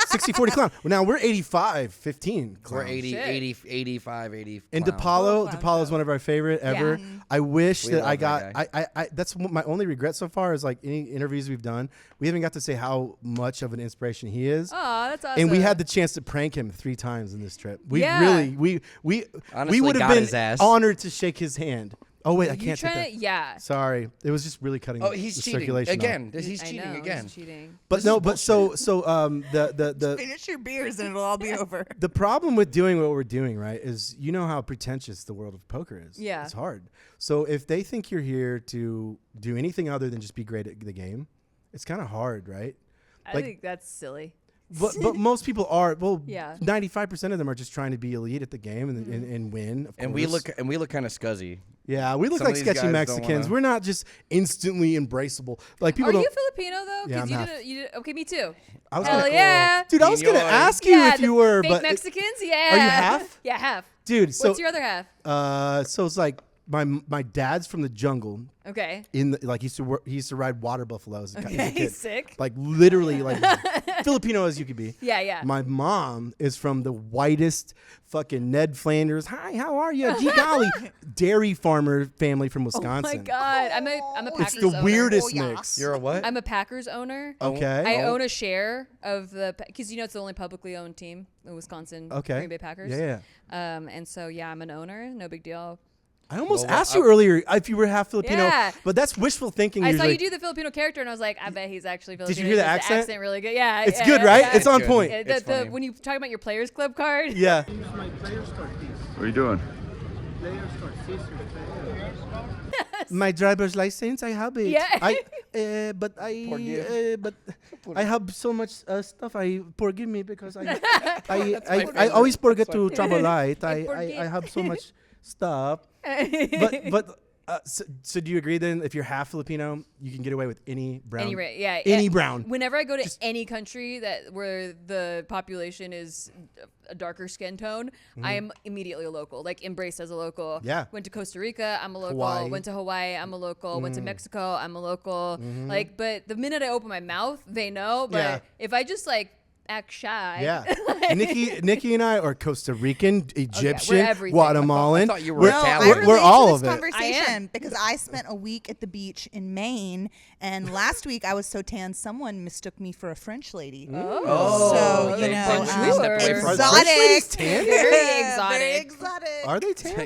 60-40 clown. Well, now we're 85-15 clown. We're 80, Shit. 80, 85, 80. And clown. DePaulo is one of our favorite ever. Yeah. I wish We that love I that got. I that's my only regret so far is like any interviews we've done. We haven't got to say how much of an inspiration he is. Oh, that's awesome. And we had the chance to prank him 3 times in this trip. We Yeah. really we Honestly, would have got been his ass. honored to shake his hand. Oh wait, I You can't take trying that. to? Yeah. Sorry, it was just really cutting. Oh, the he's cheating circulation off. again. He's I cheating know, again. he's cheating. But no, but so the Finish your beers and it'll all be over. the problem with doing what we're doing, right, is how protentious the world of poker is. Yeah. It's hard. So if they think you're here to do anything other than just be great at the game, it's kind of hard, right? I Like- think that's silly. But most people are. Well, Yeah. 95% of them are just trying to be elite at the game and win. Of And course. we look kind of scuzzy. Yeah, we look Some like of these sketchy guys don't Mexicans. wanna- We're not just instantly embraceable. Like people Are don't. you Filipino though? Yeah, I'm you half. did. You did. Okay, me too. I was Hell gonna, yeah. dude. I was gonna Pinoy. ask you Yeah, if you the were, fake but Mexicans. Yeah. Are you half? Yeah, half. dude. So What's your other half? so it's like my dad's from the jungle. Okay. He used to ride water buffaloes. As a kid. Sick. Like literally like Filipino as you could be. Yeah. My mom is from the whitest fucking Ned Flanders. Hi, how are you? Gee golly, dairy farmer family from Wisconsin. Oh my God. I'm a Packers It's the owner. weirdest Oh, yeah. mix. You're a what? I'm a Packers owner. Okay. I own a share of because it's the only publicly owned team, the Wisconsin Green Bay Packers. Yeah. And so I'm an owner. No big deal. I almost asked you earlier if you were half Filipino, Yeah. but that's wishful thinking. I usually. saw you do the Filipino character, and I was like, I bet he's actually Filipino. Did you hear the He does accent? Really good. Yeah. It's yeah, good, yeah, right? yeah. It's on good. point. It's funny. When you talk about your Players Club card. Yeah. What are you doing? My driver's license, I have it. Yeah. But I have so much stuff. Forgive me because I always forget to travel light. I have so much stuff. But so do you agree then? If you're half Filipino, you can get away with any brown. Any brown. Whenever I go to any country where the population is a darker skin tone, I am immediately a local. Like embraced as a local. Yeah. Went to Costa Rica, I'm a local. Hawaii. Went to Hawaii, I'm a local. Went to Mexico, I'm a local. But the minute I open my mouth, they know. But Yeah. if I just act shy. Yeah. Nikki and I are Costa Rican, Egyptian, everything. Guatemalan. I thought you were We're, Italian. we're, we're all of this it. conversation because I spent a week at the beach in Maine, and last week I was so tan someone mistook me for a French lady. Oh. So They know, step away from Are French ladies exotic, tan? Very exotic. very exotic. Are they tan?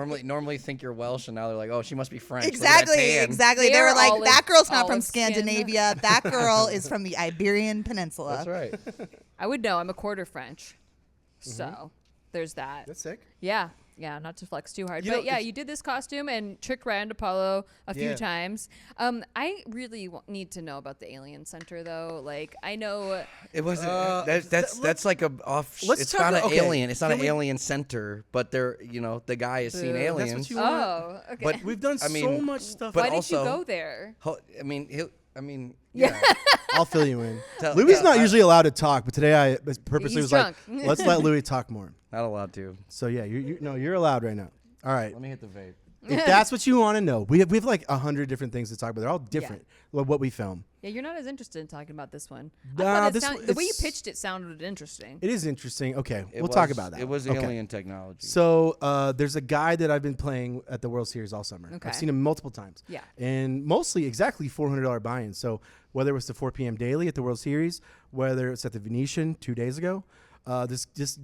Like, normally think you're Welsh, and now they're like, oh, she must be French. Look at that Exactly, tan. exactly. They They're were like, olive- that girl's not from olive skin. Scandinavia. That girl is from the Iberian Peninsula. That's right. I would know. I'm a quarter French. So there's that. That's sick. Yeah, not to flex too hard. You know, But yeah, you did this costume and tricked Ryan Apollo a few Yeah. times. I really need to know about the Alien Center, though. Like, I know. It wasn't. That's like a off. let's It's talk not an about- okay, alien. It's not can an we- alien center, but the guy has seen That's aliens. what you want. Oh, okay. But We've done I mean, so much stuff. but Why did you also- go there? Yeah. I'll fill you in. Tell- Louis yeah, not I- usually allowed to talk, but today I purposely He's was drunk. like, let's let Louis talk more. Not allowed to. So yeah, you're allowed right now. All right. Let me hit the vape. If that's what you want to know, we have like 100 different things to talk about. They're all different. What we film. Yeah, you're not as interested in talking about this one. Nah, The way you it's- pitched it sounded interesting. It is interesting. Okay, It we'll talk was- about that. It was Okay. alien technology. So there's a guy that I've been playing at the World Series all summer. Okay. I've seen him multiple times. Yeah. And mostly exactly $400 buy-in. So whether it was the 4 p.m. daily at the World Series, whether it's at the Venetian 2 days ago, this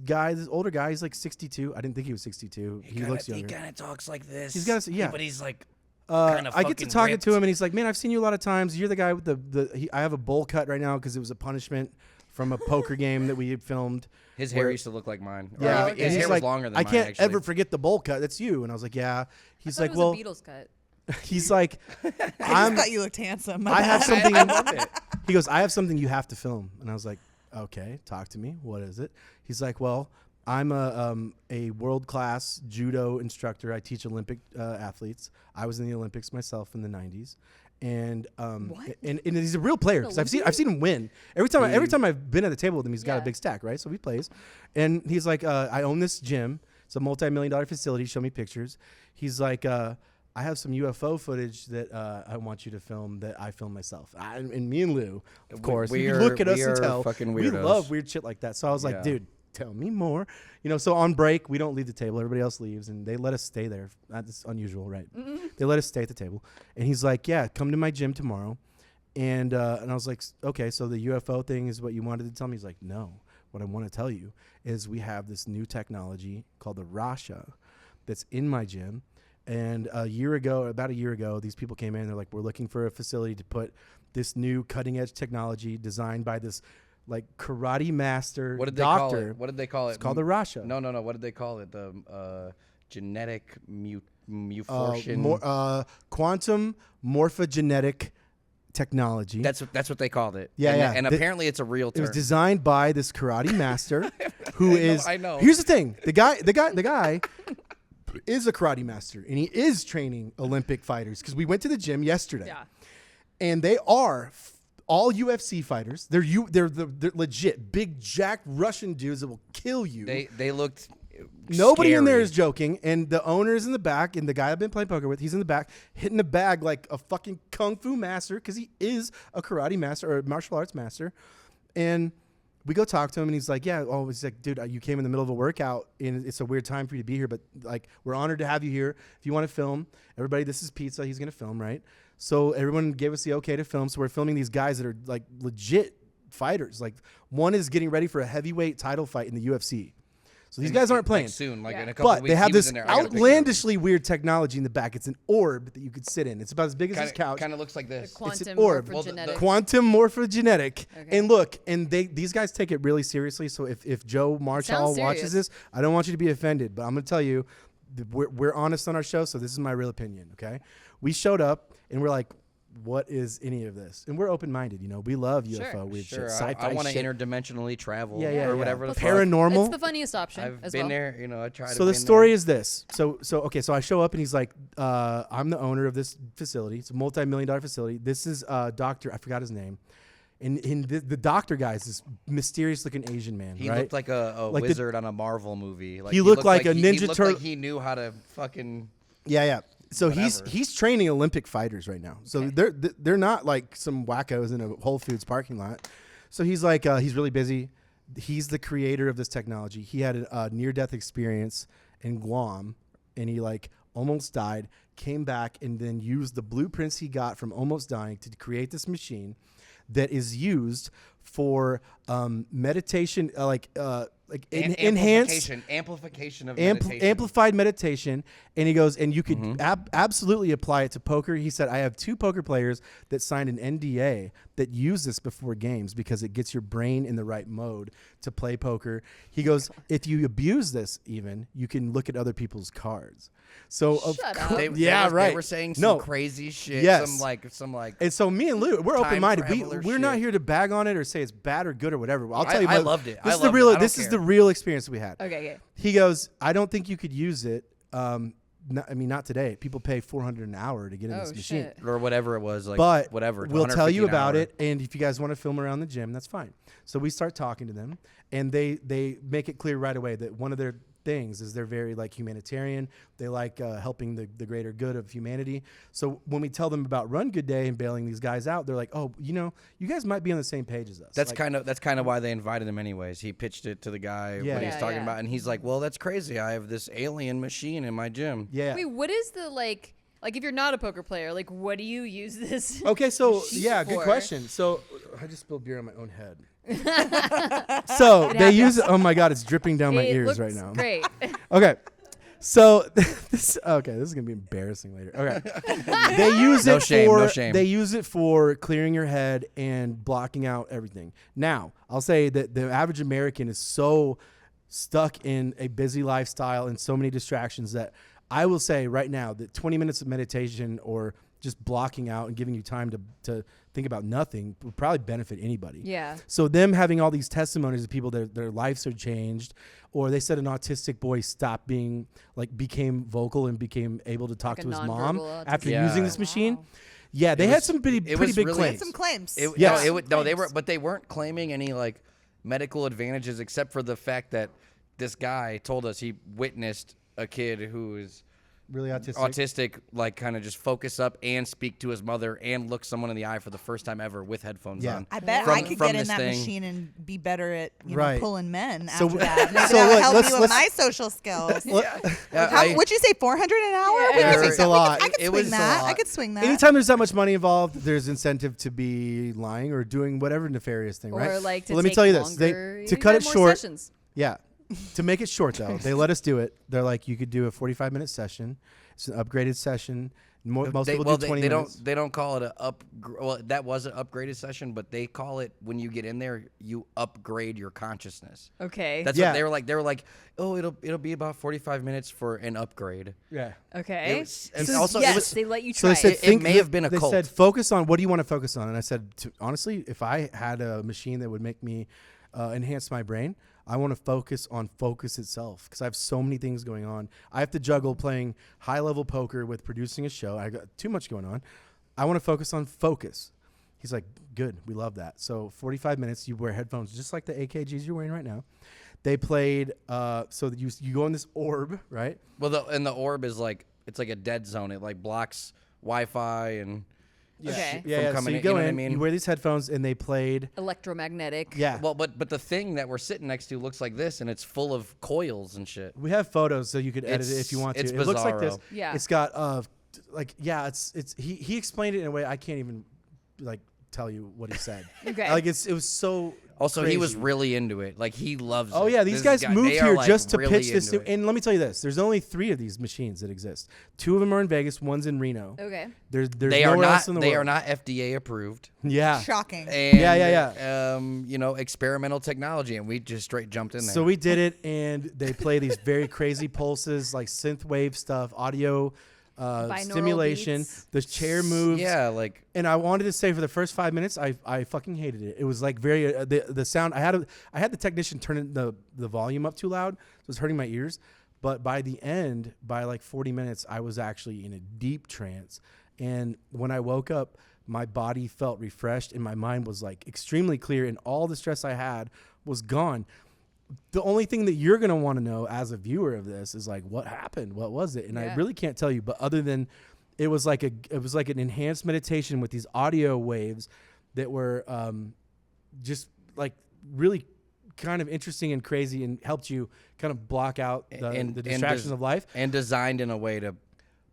older guy, he's like 62. I didn't think he was 62. He looks younger. He kind of talks like this. He's got yeah. But he's like. I get to talking to him, and he's like, "Man, I've seen you a lot of times. You're the guy with I have a bowl cut right now because it was a punishment from a poker game that we had filmed. His hair used to look like mine. Or Yeah, his hair was longer than I mine. can't actually. ever forget the bowl cut. That's you." And I was like, "Yeah." He's I like, thought "Well," it was a Beatles cut. he's like, I just got you a tansom. I have something. I love it. He goes, "I have something you have to film," and I was like, "Okay, talk to me. What is it?" He's like, "Well, I'm a world-class judo instructor. I teach Olympic athletes. I was in the Olympics myself in the '90s, and and he's a real player because I've seen him win every time I've been at the table with him. He's got a big stack, right? So he plays, and he's like, I own this gym. It's a multi-million-dollar facility. Show me pictures. He's like, I have some UFO footage that I want you to film that I filmed myself. And me and Lou, of course, you can look at us and tell. Fucking We weirdos. love weird shit like that. So I was like, Yeah. dude, tell me more. So on break, we don't leave the table. Everybody else leaves, and they let us stay there. That's unusual, right? They let us stay at the table. And he's like, yeah, come to my gym tomorrow. And I was like, okay, so the UFO thing is what you wanted to tell me? He's like, no. What I want to tell you is we have this new technology called the Rasha that's in my gym. And about a year ago, these people came in. They're like, we're looking for a facility to put this new cutting edge technology designed by this like karate master What did they doctor. call it? What did they call it? It's called the Rasha. No. What did they call it? The genetic mutation. Quantum morphogenetic technology. That's what they called it. Yeah, and, yeah. And apparently it's a real It term. was designed by this karate master who is. I know. Here's the thing: the guy is a karate master, and he is training Olympic fighters. Because we went to the gym yesterday, and they are all UFC fighters. They're legit big jacked Russian dudes that will kill you. They looked Nobody in there scary. is joking, and the owner is in the back, and the guy I've been playing poker with, he's in the back, hitting the bag like a fucking kung fu master, because he is a karate master or a martial arts master. And we go talk to him, and he's like, he's like, dude, you came in the middle of a workout, and it's a weird time for you to be here, but like, we're honored to have you here. If you want to film, everybody, this is Pyzza. He's going to film, right? So everyone gave us the okay to film. So we're filming these guys that are like legit fighters. Like, one is getting ready for a heavyweight title fight in the UFC. So these guys aren't playing. Like soon, like in a couple But weeks. they have He was this in there. I got a picture. outlandishly weird technology in the back. It's an orb that you could sit in. It's about as big as this couch. Kind of looks like this. It's an Quantum orb. morphogenetic. Quantum morphogenetic. Okay. And look, and these guys take it really seriously. So if Joe Marshall Sounds watches serious. this, I don't want you to be offended, but I'm going to tell you, we're honest on our show, so this is my real opinion, okay? We showed up, and we're like, what is any of this? And we're open-minded, you know. We love UFO, weird Sure, shit, sci-fi I want to shit. interdimensionally travel or whatever the fuck. Paranormal. It's the funniest option I've as been well. there, you know. I tried. So the story is this. So I show up, and he's like, I'm the owner of this facility. It's a multi-million-dollar facility. This is doctor. I forgot his name. And the doctor guy is this mysterious-looking Asian man. He right? looked like a Like wizard on a Marvel movie. Like he looked like a he Ninja looked Turtle. Like he knew how to fucking. Yeah. So Whatever. he's training Olympic fighters right now. So they're not like some wackos in a Whole Foods parking lot. So he's like he's really busy. He's the creator of this technology. He had a near-death experience in Guam, and he like almost died. Came back and then used the blueprints he got from almost dying to create this machine that is used for meditation, enhanced amplification of meditation. amplified meditation. And he goes, and you could absolutely apply it to poker. He said, I have 2 poker players that signed an NDA that use this before games because it gets your brain in the right mode to play poker. He goes, if you abuse this, even you can look at other people's cards. So Shut up. right. They were saying some crazy shit. Yes. Some like. And so me and Lou, we're time open-minded. traveler We're not shit. here to bag on it or say it's bad or good or whatever. I'll tell you, I loved it. This I is the loved real. it. I don't This is care. the real experience we had. Okay. He goes, I don't think you could use it. Not today. People pay $400 an hour to get in Oh, this machine. shit. Or whatever it was, like But whatever. we'll tell you $150 an about hour. it, and if you guys want to film around the gym, that's fine. So we start talking to them, and they make it clear right away that one of their things is they're very like humanitarian. They like helping the greater good of humanity. So when we tell them about Run Good Day and bailing these guys out, they're like, oh, you guys might be on the same page as us. That's like, kind of why they invited him anyways. He pitched it to the guy what he's talking about, and he's like, well, that's crazy. I have this alien machine in my gym. Yeah. Wait, what is the like if you're not a poker player, like what do you use this? Okay, so machine good for? question. So I just spilled beer on my own head. So they use it. Oh my God, it's dripping down my It ears looks right now. Great. Okay. So this is gonna be embarrassing later. Okay, they use No it shame, for no shame. they use it for clearing your head and blocking out everything. Now, I'll say that the average American is so stuck in a busy lifestyle and so many distractions that I will say right now that 20 minutes of meditation or just blocking out and giving you time to think about nothing would probably benefit anybody. Yeah. So them having all these testimonies of people that their lives are changed, or they said an autistic boy became vocal and became able to talk Like to a his mom nonverbal after autistic. using Yeah. this machine. Wow. Yeah, they It had was- some pretty it was big really- claims. Some claims. Yes. They weren't claiming any like medical advantages except for the fact that this guy told us he witnessed a kid who is Really autistic. like kind of just focus up and speak to his mother and look someone in the eye for the first time ever with headphones Yeah. on. I bet From- I could from get in this that thing. machine and be better at Right. pulling men So- after that. Maybe so that would look, help let's- me with let's- my social skills. Yeah, Would you say $400 an hour? Yeah. We could It's do a that. lot. I could It swing was a that. I lot. could swing that. Anytime there's that much money involved, there's incentive to be lying or doing whatever nefarious thing, right? Or like to Well, let me take tell you this. longer. To You cut have it more short, sessions. yeah. To make it short, though, they let us do it. They're like, you could do a 45-minute session. It's an upgraded session. Most people do 20 minutes. They don't call it well, that was an upgraded session, but they call it when you get in there, you upgrade your consciousness. Okay. That's Yeah. what they were like. They were like, oh, it'll be about 45 minutes for an upgrade. Yeah. okay. It was- and So also, yes, it was, they let you So try they said, it. It may have been a they cult. said, focus on, what do you want to focus on? And I said, honestly, if I had a machine that would make me enhance my brain, I want to focus on focus itself because I have so many things going on. I have to juggle playing high-level poker with producing a show. I got too much going on. I want to focus on focus. He's like, good, we love that. So 45 minutes, you wear headphones just like the AKGs you're wearing right now. They played. So you go in this orb, right? Well, the orb is like it's like a dead zone. It like blocks Wi-Fi and Okay. Yeah. So coming you in, go you know what I in. mean? You wear these headphones, and they played. Electromagnetic. Yeah. Well, but the thing that we're sitting next to looks like this, and it's full of coils and shit. We have photos, so you could edit it if you want to. It's It looks like this. bizarro. Yeah. It's got it's he explained it in a way I can't even like tell you what he said. Okay. Like it was so. Also, he was crazy. really into it. Like he loves it. Oh yeah, these This guys moved they are, here like, just to really pitch this. into it. And let me tell you this: there's only 3 of these machines that exist. 2 of them are in Vegas. One's in Reno. Okay. There's They are nowhere not. else in the They world. are not FDA approved. Yeah. Shocking. And, Yeah. Experimental technology, and we just straight jumped in there. So we did it, and they play these very crazy pulses, like synth wave stuff, audio stimulation. beats. The chair moves. yeah, like And I wanted to say for the first 5 minutes, I fucking hated it. It was like very the sound. I had the technician turn the volume up too loud, so it was hurting my ears. But by the end, by like 40 minutes, I was actually in a deep trance. And when I woke up, my body felt refreshed, and my mind was like extremely clear, and all the stress I had was gone. The only thing that you're gonna want to know as a viewer of this is like, what happened? What was it? And I Yeah. really can't tell you. But other than it was like an enhanced meditation with these audio waves that were just like really kind of interesting and crazy, and helped you kind of block out the distractions of life. and designed in a way to.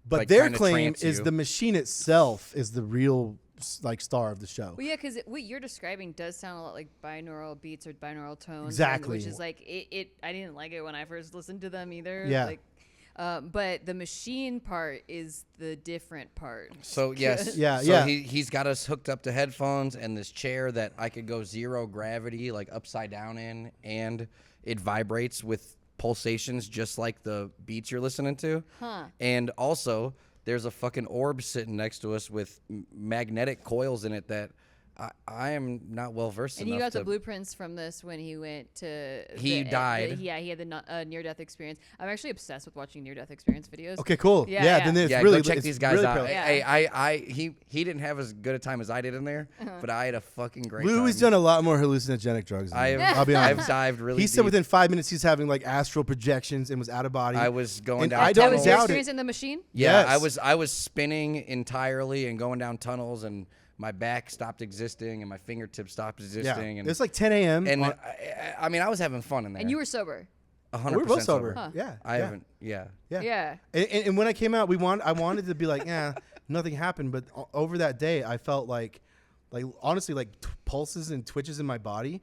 But like, their kinda claim trance is you. the machine itself is the real like star of the show. Well, yeah, because what you're describing does sound a lot like binaural beats or binaural tones. Exactly. Which is like it. I didn't like it when I first listened to them either. Yeah. Like, but the machine part is the different part. So yes, Yeah, so yeah. He's got us hooked up to headphones and this chair that I could go 0 gravity, like upside down in, and it vibrates with pulsations just like the beats you're listening to. Huh. And also, there's a fucking orb sitting next to us with magnetic coils in it that I am not well versed And enough you got to. the blueprints from this when he went to. He died. He had the near-death experience. I'm actually obsessed with watching near-death experience videos. Okay, cool. Yeah, Yeah, yeah. then it's Yeah, really go check it's these guys really out. brilliant. Yeah. He didn't have as good a time as I did in there, but I had a fucking great Lou time. has done a lot more hallucinogenic drugs than me. I'll be honest. I've dived really He deep. said within 5 minutes he's having like astral projections and was out of body. I was going And down. I That don't was your doubt experience it. in the machine. Yeah, Yes. I was spinning entirely and going down tunnels, and my back stopped existing, and my fingertips stopped Yeah, existing. And it's like 10 a.m. and on- I mean, I was having fun in there. And you were sober. 100% we're both sober. Huh. Yeah, I yeah. haven't. Yeah. Yeah. And when I came out, I wanted to be like, yeah, nothing happened. But over that day, I felt like honestly, like pulses and twitches in my body.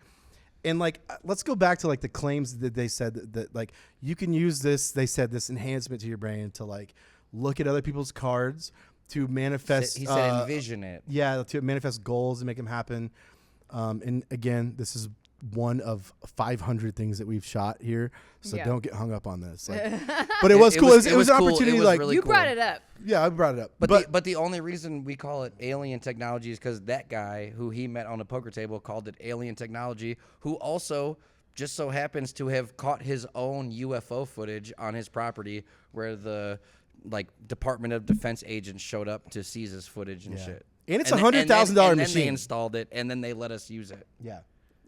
And like, let's go back to like the claims that they said that like you can use this. They said this enhancement to your brain to like look at other people's cards, to manifest. He said envision it. Yeah, to manifest goals and make them happen. And again, this is one of 500 things that we've shot here, so Yeah. don't get hung up on this. Like, but it was cool. It was an cool. opportunity. It was like really You cool. brought it up. yeah, I brought it up. But the only reason we call it alien technology is because that guy who he met on a poker table called it alien technology, who also just so happens to have caught his own UFO footage on his property, where the Department of Defense agents showed up to seize his footage and shit. And it's a then- $100,000 and then machine. they installed it, and then they let us use it. yeah,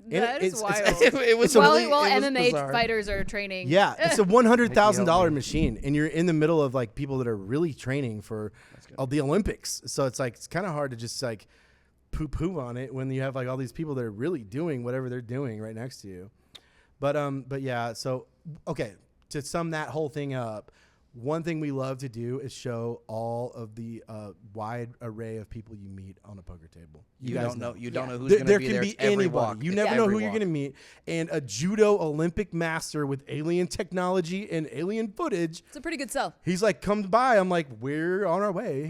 That is wild. It was While really, it was MMA bizarre. fighters are training. yeah, it's a $100,000 me. machine, and you're in the middle of like people that are really training for the Olympics. So it's like it's kind of hard to just like poo on it when you have like all these people that are really doing whatever they're doing right next to you. But yeah, so okay, to sum that whole thing up, one thing we love to do is show all of the wide array of people you meet on a poker table. You guys don't know. You don't know who's There, going there to be can there. be It's every anybody. walk. You It's never know every who you're walk. going to meet. And a judo Olympic master with alien technology and alien footage. It's a pretty good sell. He's like, come by. I'm like, we're on our way.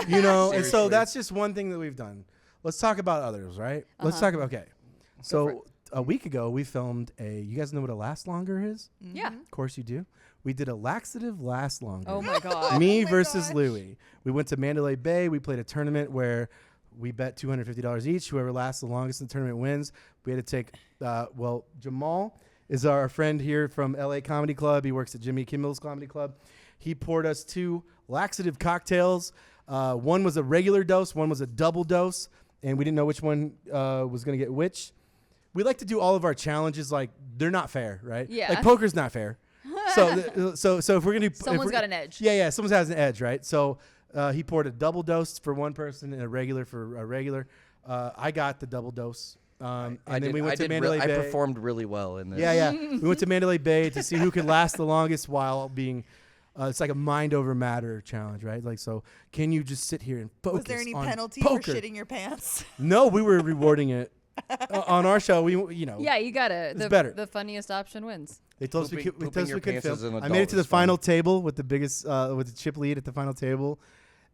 You know, and so Seriously. that's just one thing that we've done. Let's talk about others, right? Let's talk about, okay. So a week ago, we filmed you guys know what a last longer is? Yeah. Of course you do. We did a laxative last longer. Oh my god. Me versus Louis. We went to Mandalay Bay. We played a tournament where we bet $250 each. Whoever lasts the longest in the tournament wins. We had to take, Jamal is our friend here from LA Comedy Club. He works at Jimmy Kimmel's Comedy Club. He poured us 2 laxative cocktails. One was a regular dose, one was a double dose, and we didn't know which one was going to get which. we like to do all of our challenges like they're not fair, right? Yeah. Like poker's not fair. So if we're gonna do, Someone's got an edge. Yeah, someone has an edge, right? So he poured a double dose for one person and a regular for a regular. I got the double dose. And then we went to Mandalay Bay. I performed really well in this. Yeah. We went to Mandalay Bay to see who could last the longest while being. It's like a mind over matter challenge, right? Like, so can you just sit here and focus? Was there any on penalty poker? for shitting your pants? No, we were rewarding it on our show. Yeah, you gotta. It's better. The funniest option wins. They told us we could film. I I made it to the final table with the biggest, with the chip lead at the final table.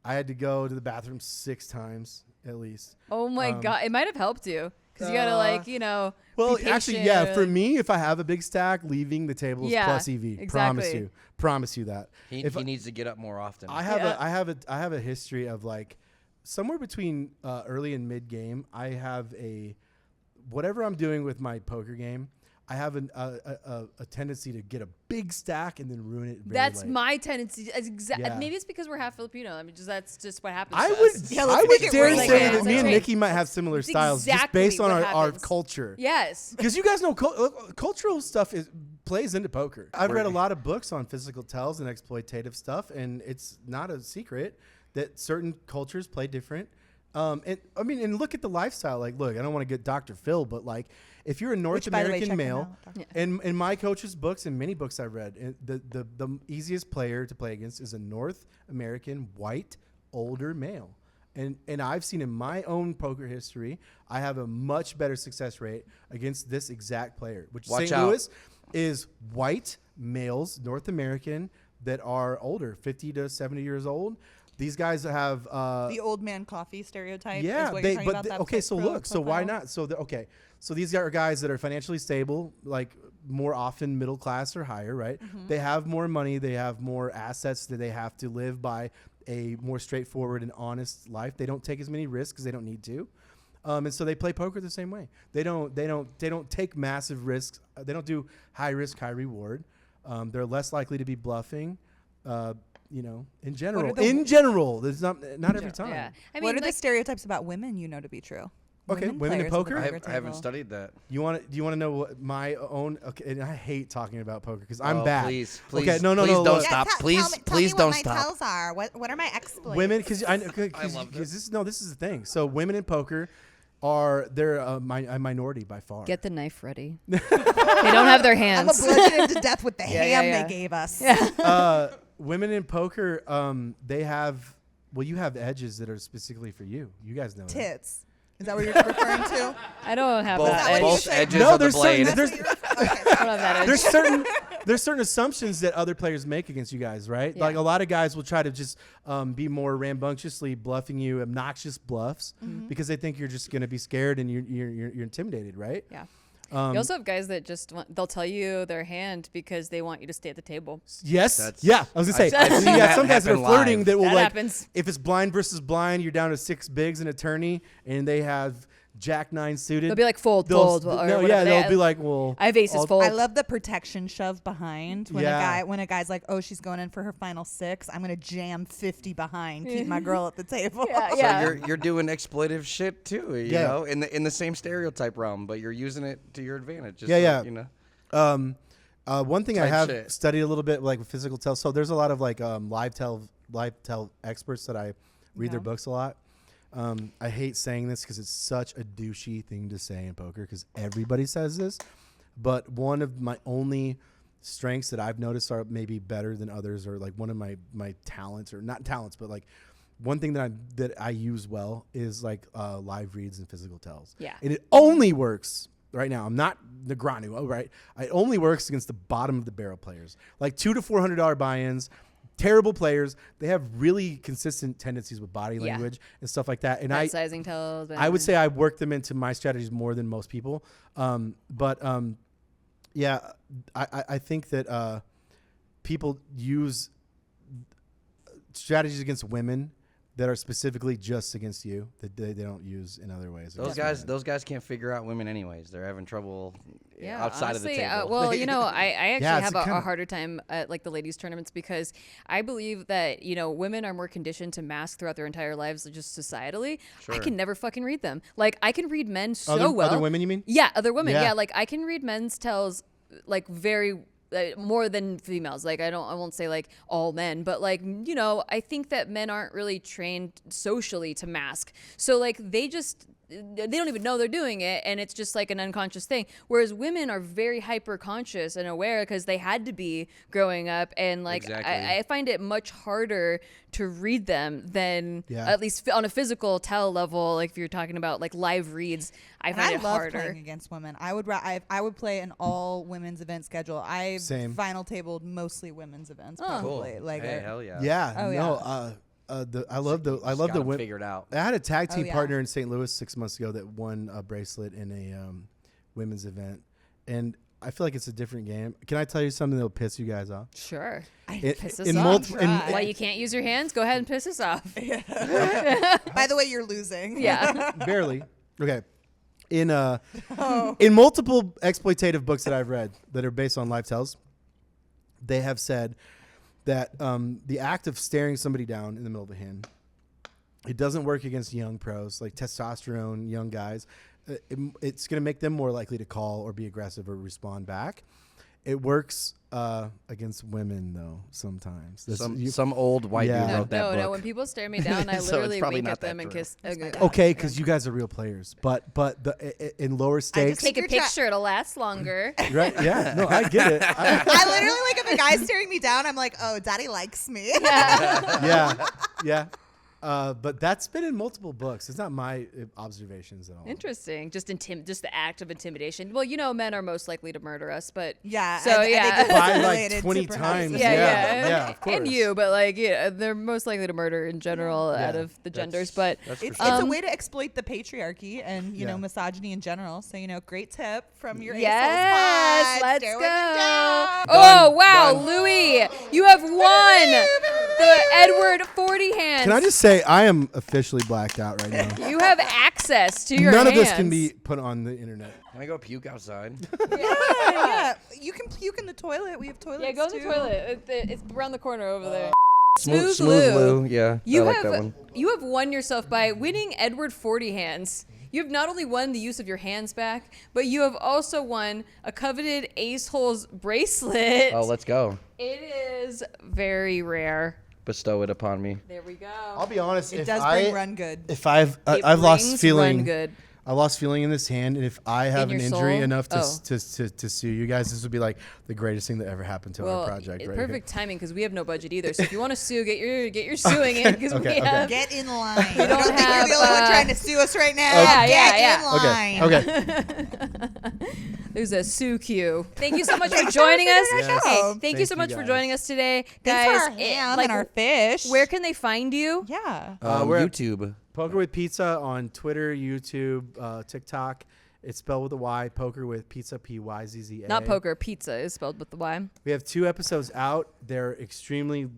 I had to go to the bathroom 6 times at least. Oh my God! It might have helped you because you gotta Well, be actually, patient yeah. or, For me, if I have a big stack, leaving the table is plus EV. Exactly. Promise you that. He needs to get up more often. I have a history of like somewhere between early and mid game. I have whatever I'm doing with my poker game. I have a tendency to get a big stack and then ruin it. That's late. my tendency. Yeah. Maybe it's because we're half Filipino. I mean, that's just what happens. I to would, us. I would dare right say now. that me and Right. Nikki might have similar It's styles just exactly based on what our happens. culture. Yes. Because you guys know cultural stuff plays into poker. I've read a lot of books on physical tells and exploitative stuff, and it's not a secret that certain cultures play different. And look at the lifestyle. Like, look, I don't want to get Dr. Phil, but like, if you're a North American male, and in my coach's books and many books I've read, the easiest player to play against is a North American white older male. And I've seen in my own poker history, I have a much better success rate against this exact player, which St. Louis is white males, North American, that are older, 50 to 70 years old. These guys have the old man coffee stereotype. Yeah, is what you're talking about, okay. So look, so why not? So so these are guys that are financially stable, like more often middle class or higher, right? Mm-hmm. They have more money, they have more assets that they have to live by a more straightforward and honest life. They don't take as many risks because they don't need to, and so they play poker the same way. They don't take massive risks. They don't do high risk, high reward. They're less likely to be bluffing. In general, there's not every time. Yeah. I mean, what are the stereotypes about women you know to be true? Okay, women in players at the poker? I haven't studied that. Do you want to know what my own? Okay, and I hate talking about poker because I'm bad. Please, Okay, no, please don't look. stop. Please don't stop. Are. What are my exploits? Women, because I love this is the thing. So women in poker they're a minority by far. Get the knife ready. They don't have their hands. I'm a bludgeoned to death with the ham they gave us. Yeah. Women in poker, they have. Well, you have edges that are specifically for you. You guys know that. Tits. Is that what you're referring to? I don't have Both, that edge. both edges No, of the there's blade. certain I don't have that edge. there's certain assumptions that other players make against you guys, right? Yeah. Like a lot of guys will try to just be more rambunctiously bluffing you, obnoxious bluffs, because they think you're just going to be scared and you're intimidated, right? Yeah. You also have guys that they'll tell you their hand because they want you to stay at the table. Yes. I was gonna say. I've seen You got that some guys that are happen flirting live. that will That like. happens. If it's blind versus blind, you're down to 6 bigs and a tourney, and they have Jack 9 suited. They'll be like fold. They'll Whatever. be like, well, I have aces fold. I love the protection shove behind when Yeah. a guy's like, oh, she's going in for her final 6. I'm gonna jam 50 behind, keep my girl at the table. Yeah. So you're doing exploitive shit too, you Yeah. know, in the same stereotype realm, but you're using it to your advantage. Just Yeah. You know. One thing I Type have shit. studied a little bit, like with physical tell. So there's a lot of like live tell experts that I read their books a lot. I hate saying this because it's such a douchey thing to say in poker because everybody says this. But one of my only strengths that I've noticed are maybe better than others, or like one of my talents, or not talents, but like one thing that I use well is like live reads and physical tells. Yeah. And it only works right now. I'm not Negranu, right? It only works against the bottom of the barrel players, like $200 to $400 buy-ins. Terrible players. They have really consistent tendencies with body language and stuff like that. And Bad sizing tells. I would say I work them into my strategies more than most people. I think that people use strategies against women that are specifically just against you that they don't use in other ways. Those guys can't figure out women anyways. They're having trouble outside honestly, of the table. well, I actually have a kinda harder time at like the ladies tournaments because I believe that, women are more conditioned to mask throughout their entire lives just societally. Sure. I can never fucking read them. Like I can read men so well. Other women, you mean? Yeah, other women. Yeah. Yeah, like I can read men's tells like very more than females. Like I won't say like all men, but like, I think that men aren't really trained socially to mask. So like they don't even know they're doing it, and it's just like an unconscious thing. Whereas women are very hyper conscious and aware because they had to be growing up, and like Exactly. I find it much harder to read them than Yeah. at least on a physical tell level. Like if you're talking about like live reads, I find it love harder. playing against women. I would play an all women's event schedule. I've Same. final tabled mostly women's events. Oh. Probably. Cool. Like Hey, hell yeah. Yeah. Oh, no. I love the Got women. figured out. I had a tag team yeah. partner in St. Louis 6 months ago that won a bracelet in a women's event, and I feel like it's a different game. Can I tell you something that'll piss you guys off? Sure. Piss us in off. multiple. Why you can't use your hands? Go ahead and piss us off. By the way, you're losing. Yeah. Barely. Okay. In multiple exploitative books that I've read that are based on life tells, they have said that the act of staring somebody down in the middle of the hand, it doesn't work against young pros, like testosterone young guys. It's going to make them more likely to call or be aggressive or respond back. It works against women, though, sometimes. Some old white dude wrote that book. No. When people stare me down, I So it's literally probably wink not at them that and true. kiss. Okay, because you guys are real players. But in lower stakes. Take a picture. It'll last longer. Right? Yeah. No, I get it. I literally, like, if a guy's staring me down, I'm like, oh, daddy likes me. Yeah. But that's been in multiple books. It's not my observations at all. Interesting. Just the act of intimidation. Well, men are most likely to murder us, but Yeah. So I think yeah. it's By like related to 20 perhaps- times. Yeah, of course. and you, but like, they're most likely to murder in general out of the genders. But That's for It's sure. a way to exploit the patriarchy and Yeah. misogyny in general. So great tip from your yes, pod. let's Stare go. women down. Oh wow, Louis, you have won the Edward 40 hands. Can I just say I am officially blacked out right now. You have access to your None hands. of this can be put on the internet. Can I go puke outside? Yeah, you can puke in the toilet. We have toilets. Yeah, go in the too. toilet. It's around the corner over there. Smooth Lou. Yeah, You I like have that one. you have won yourself by winning Edward 40 hands. You have not only won the use of your hands back, but you have also won a coveted Aceholes bracelet. Oh, let's go. It is very rare. Bestow it upon me. There we go. I'll be honest. It if does I, bring run good. If I've It lost brings feeling. run good. I lost feeling in this hand, and if I have In an your injury soul? enough to, Oh. to sue you guys, this would be like the greatest thing that ever happened to our project. Right perfect here. timing because we have no budget either. So if you want to sue, get your suing in because we have. Get in line. We don't think have, you're the only one trying to sue us right now. Get in line. Okay. There's a sue queue. Thank you so much for joining us. Yes. Hey, thank you so Thank you, much for guys. joining us today, Thanks guys. for our ham like, and our fish. where can they find you? Yeah. We're at YouTube. Poker with Pizza on Twitter, YouTube, TikTok. It's spelled with a Y. Poker with Pizza, P-Y-Z-Z-A. Not poker. Pizza is spelled with the Y. We have 2 episodes out. They're extremely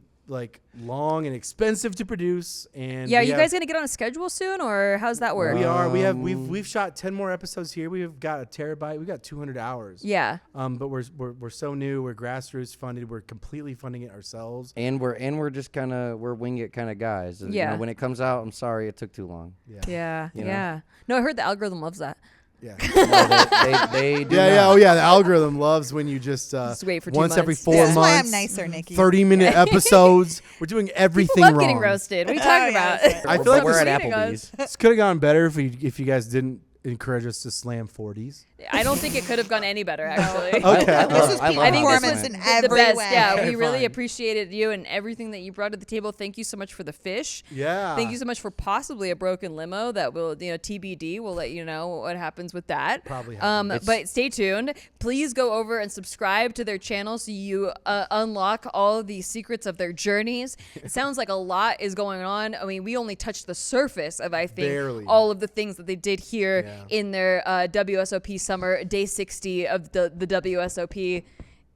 long and expensive to produce. And Yeah, are we you have- guys gonna get on a schedule soon, or how's that work? We are. We've shot 10 more episodes here. We've got a terabyte. We've got 200 hours. Yeah. But we're so new. We're grassroots funded. We're completely funding it ourselves. And we're just we're wing it kind of guys. Yeah. When it comes out, I'm sorry it took too long. Yeah. You know? Yeah. No, I heard the algorithm loves that. Yeah. No, they do Yeah. not. Oh yeah. The algorithm loves when you just wait for 2 once every months. 4 This months. is why I'm nicer, Nikki. 30-minute episodes. We're doing everything People love wrong. getting roasted. What are you talking yeah, about? I feel like we're this- at Reading us. Applebee's. This could have gone better if you guys didn't encourage us to slam 40s. I don't think it could have gone any better, actually. Okay. This was I peak love I think this performance was in the every best. way. Yeah, Okay, we really fine. appreciated you and everything that you brought to the table. Thank you so much for the fish. Yeah. Thank you so much for possibly a broken limo that will, TBD. We'll let you know what happens with that. Probably happens. But stay tuned. Please go over and subscribe to their channel so you unlock all of the secrets of their journeys. It sounds like a lot is going on. I mean, we only touched the surface of, I think, Barely. all of the things that they did here Yeah. in their WSOP summer, day 60 of the WSOP.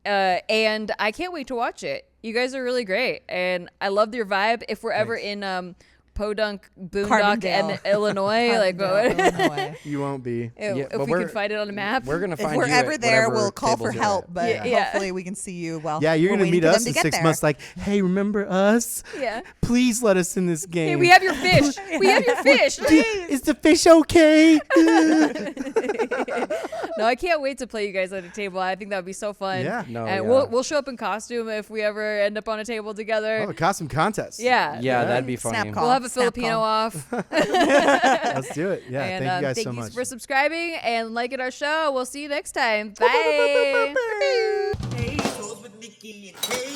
And I can't wait to watch it. You guys are really great. And I love your vibe. If we're ever in Podunk, Boondock, and Illinois. Like, Illinois. You won't be. if we can find it on a map. We're gonna If find we're you ever at there, whatever we'll call for tables you're help, at. but Yeah. hopefully we can see you. Well, Yeah, you're we're gonna meet waiting for us them in to get 6 there. months. Like, hey, remember us? Yeah. Please let us in this game. Hey, we have your fish. We have your fish. Is the fish okay? No, I can't wait to play you guys at a table. I think that would be so fun. Yeah. No, and yeah. we'll show up in costume if we ever end up on a table together. Oh, a costume contest. Yeah. Yeah, that'd be Snap funny. call. We'll have a Snap Filipino call. off. Let's do it. Yeah, And thank you guys thank so you much. for subscribing and liking our show. We'll see you next time. Bye. Hey, toast with Nikki and Caitlin.